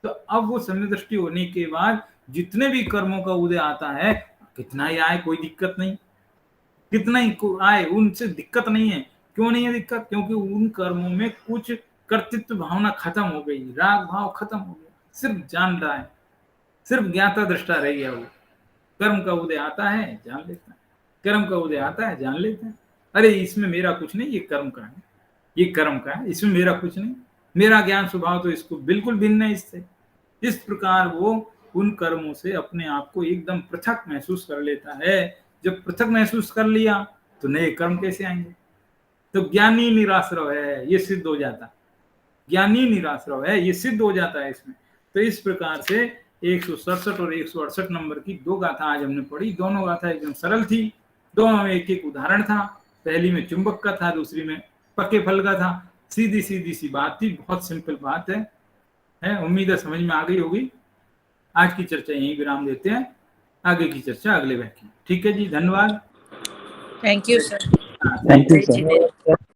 तो अब वो सम्यक दृष्टि होने के बाद जितने भी कर्मों का उदय आता है, कितना ही आए कोई दिक्कत नहीं, कितना ही आए उनसे दिक्कत नहीं है। क्यों नहीं है दिक्कत? क्योंकि उन कर्मों में कुछ कर्तृत्व भावना खत्म हो गई, राग भाव खत्म हो गया, सिर्फ जान रहा है, सिर्फ ज्ञाता दृष्टा रह गया वो। कर्म का उदय आता है जान लेता है, कर्म का उदय आता है जान लेता है, अरे इसमें मेरा कुछ नहीं, ये कर्म का है, ये कर्म का है, इसमें मेरा कुछ नहीं, मेरा ज्ञान स्वभाव तो इसको बिल्कुल भिन्न है इससे। इस प्रकार वो उन कर्मों से अपने आप को एकदम पृथक महसूस कर लेता है। जब पृथक महसूस कर लिया तो नए कर्म कैसे आएंगे? तो ज्ञानी निराश्रव है, ये सिद्ध हो जाता, ज्ञानी निराश्रव है, ये सिद्ध हो जाता है इसमें। तो इस प्रकार से 167 और 168 नंबर की दो गाथा आज हमने पढ़ी। दोनों गाथा एकदम सरल थी, दोनों में एक एक उदाहरण था। पहली में चुंबक का था, दूसरी में पक्के फल का था। सीधी सीधी सी बात थी, बहुत सिंपल बात है। उम्मीद है समझ में आ गई होगी। आज की चर्चा यहीं विराम देते हैं, आगे की चर्चा अगले व्याख्यान। ठीक है जी, धन्यवाद। Thank you sir. Thank you sir.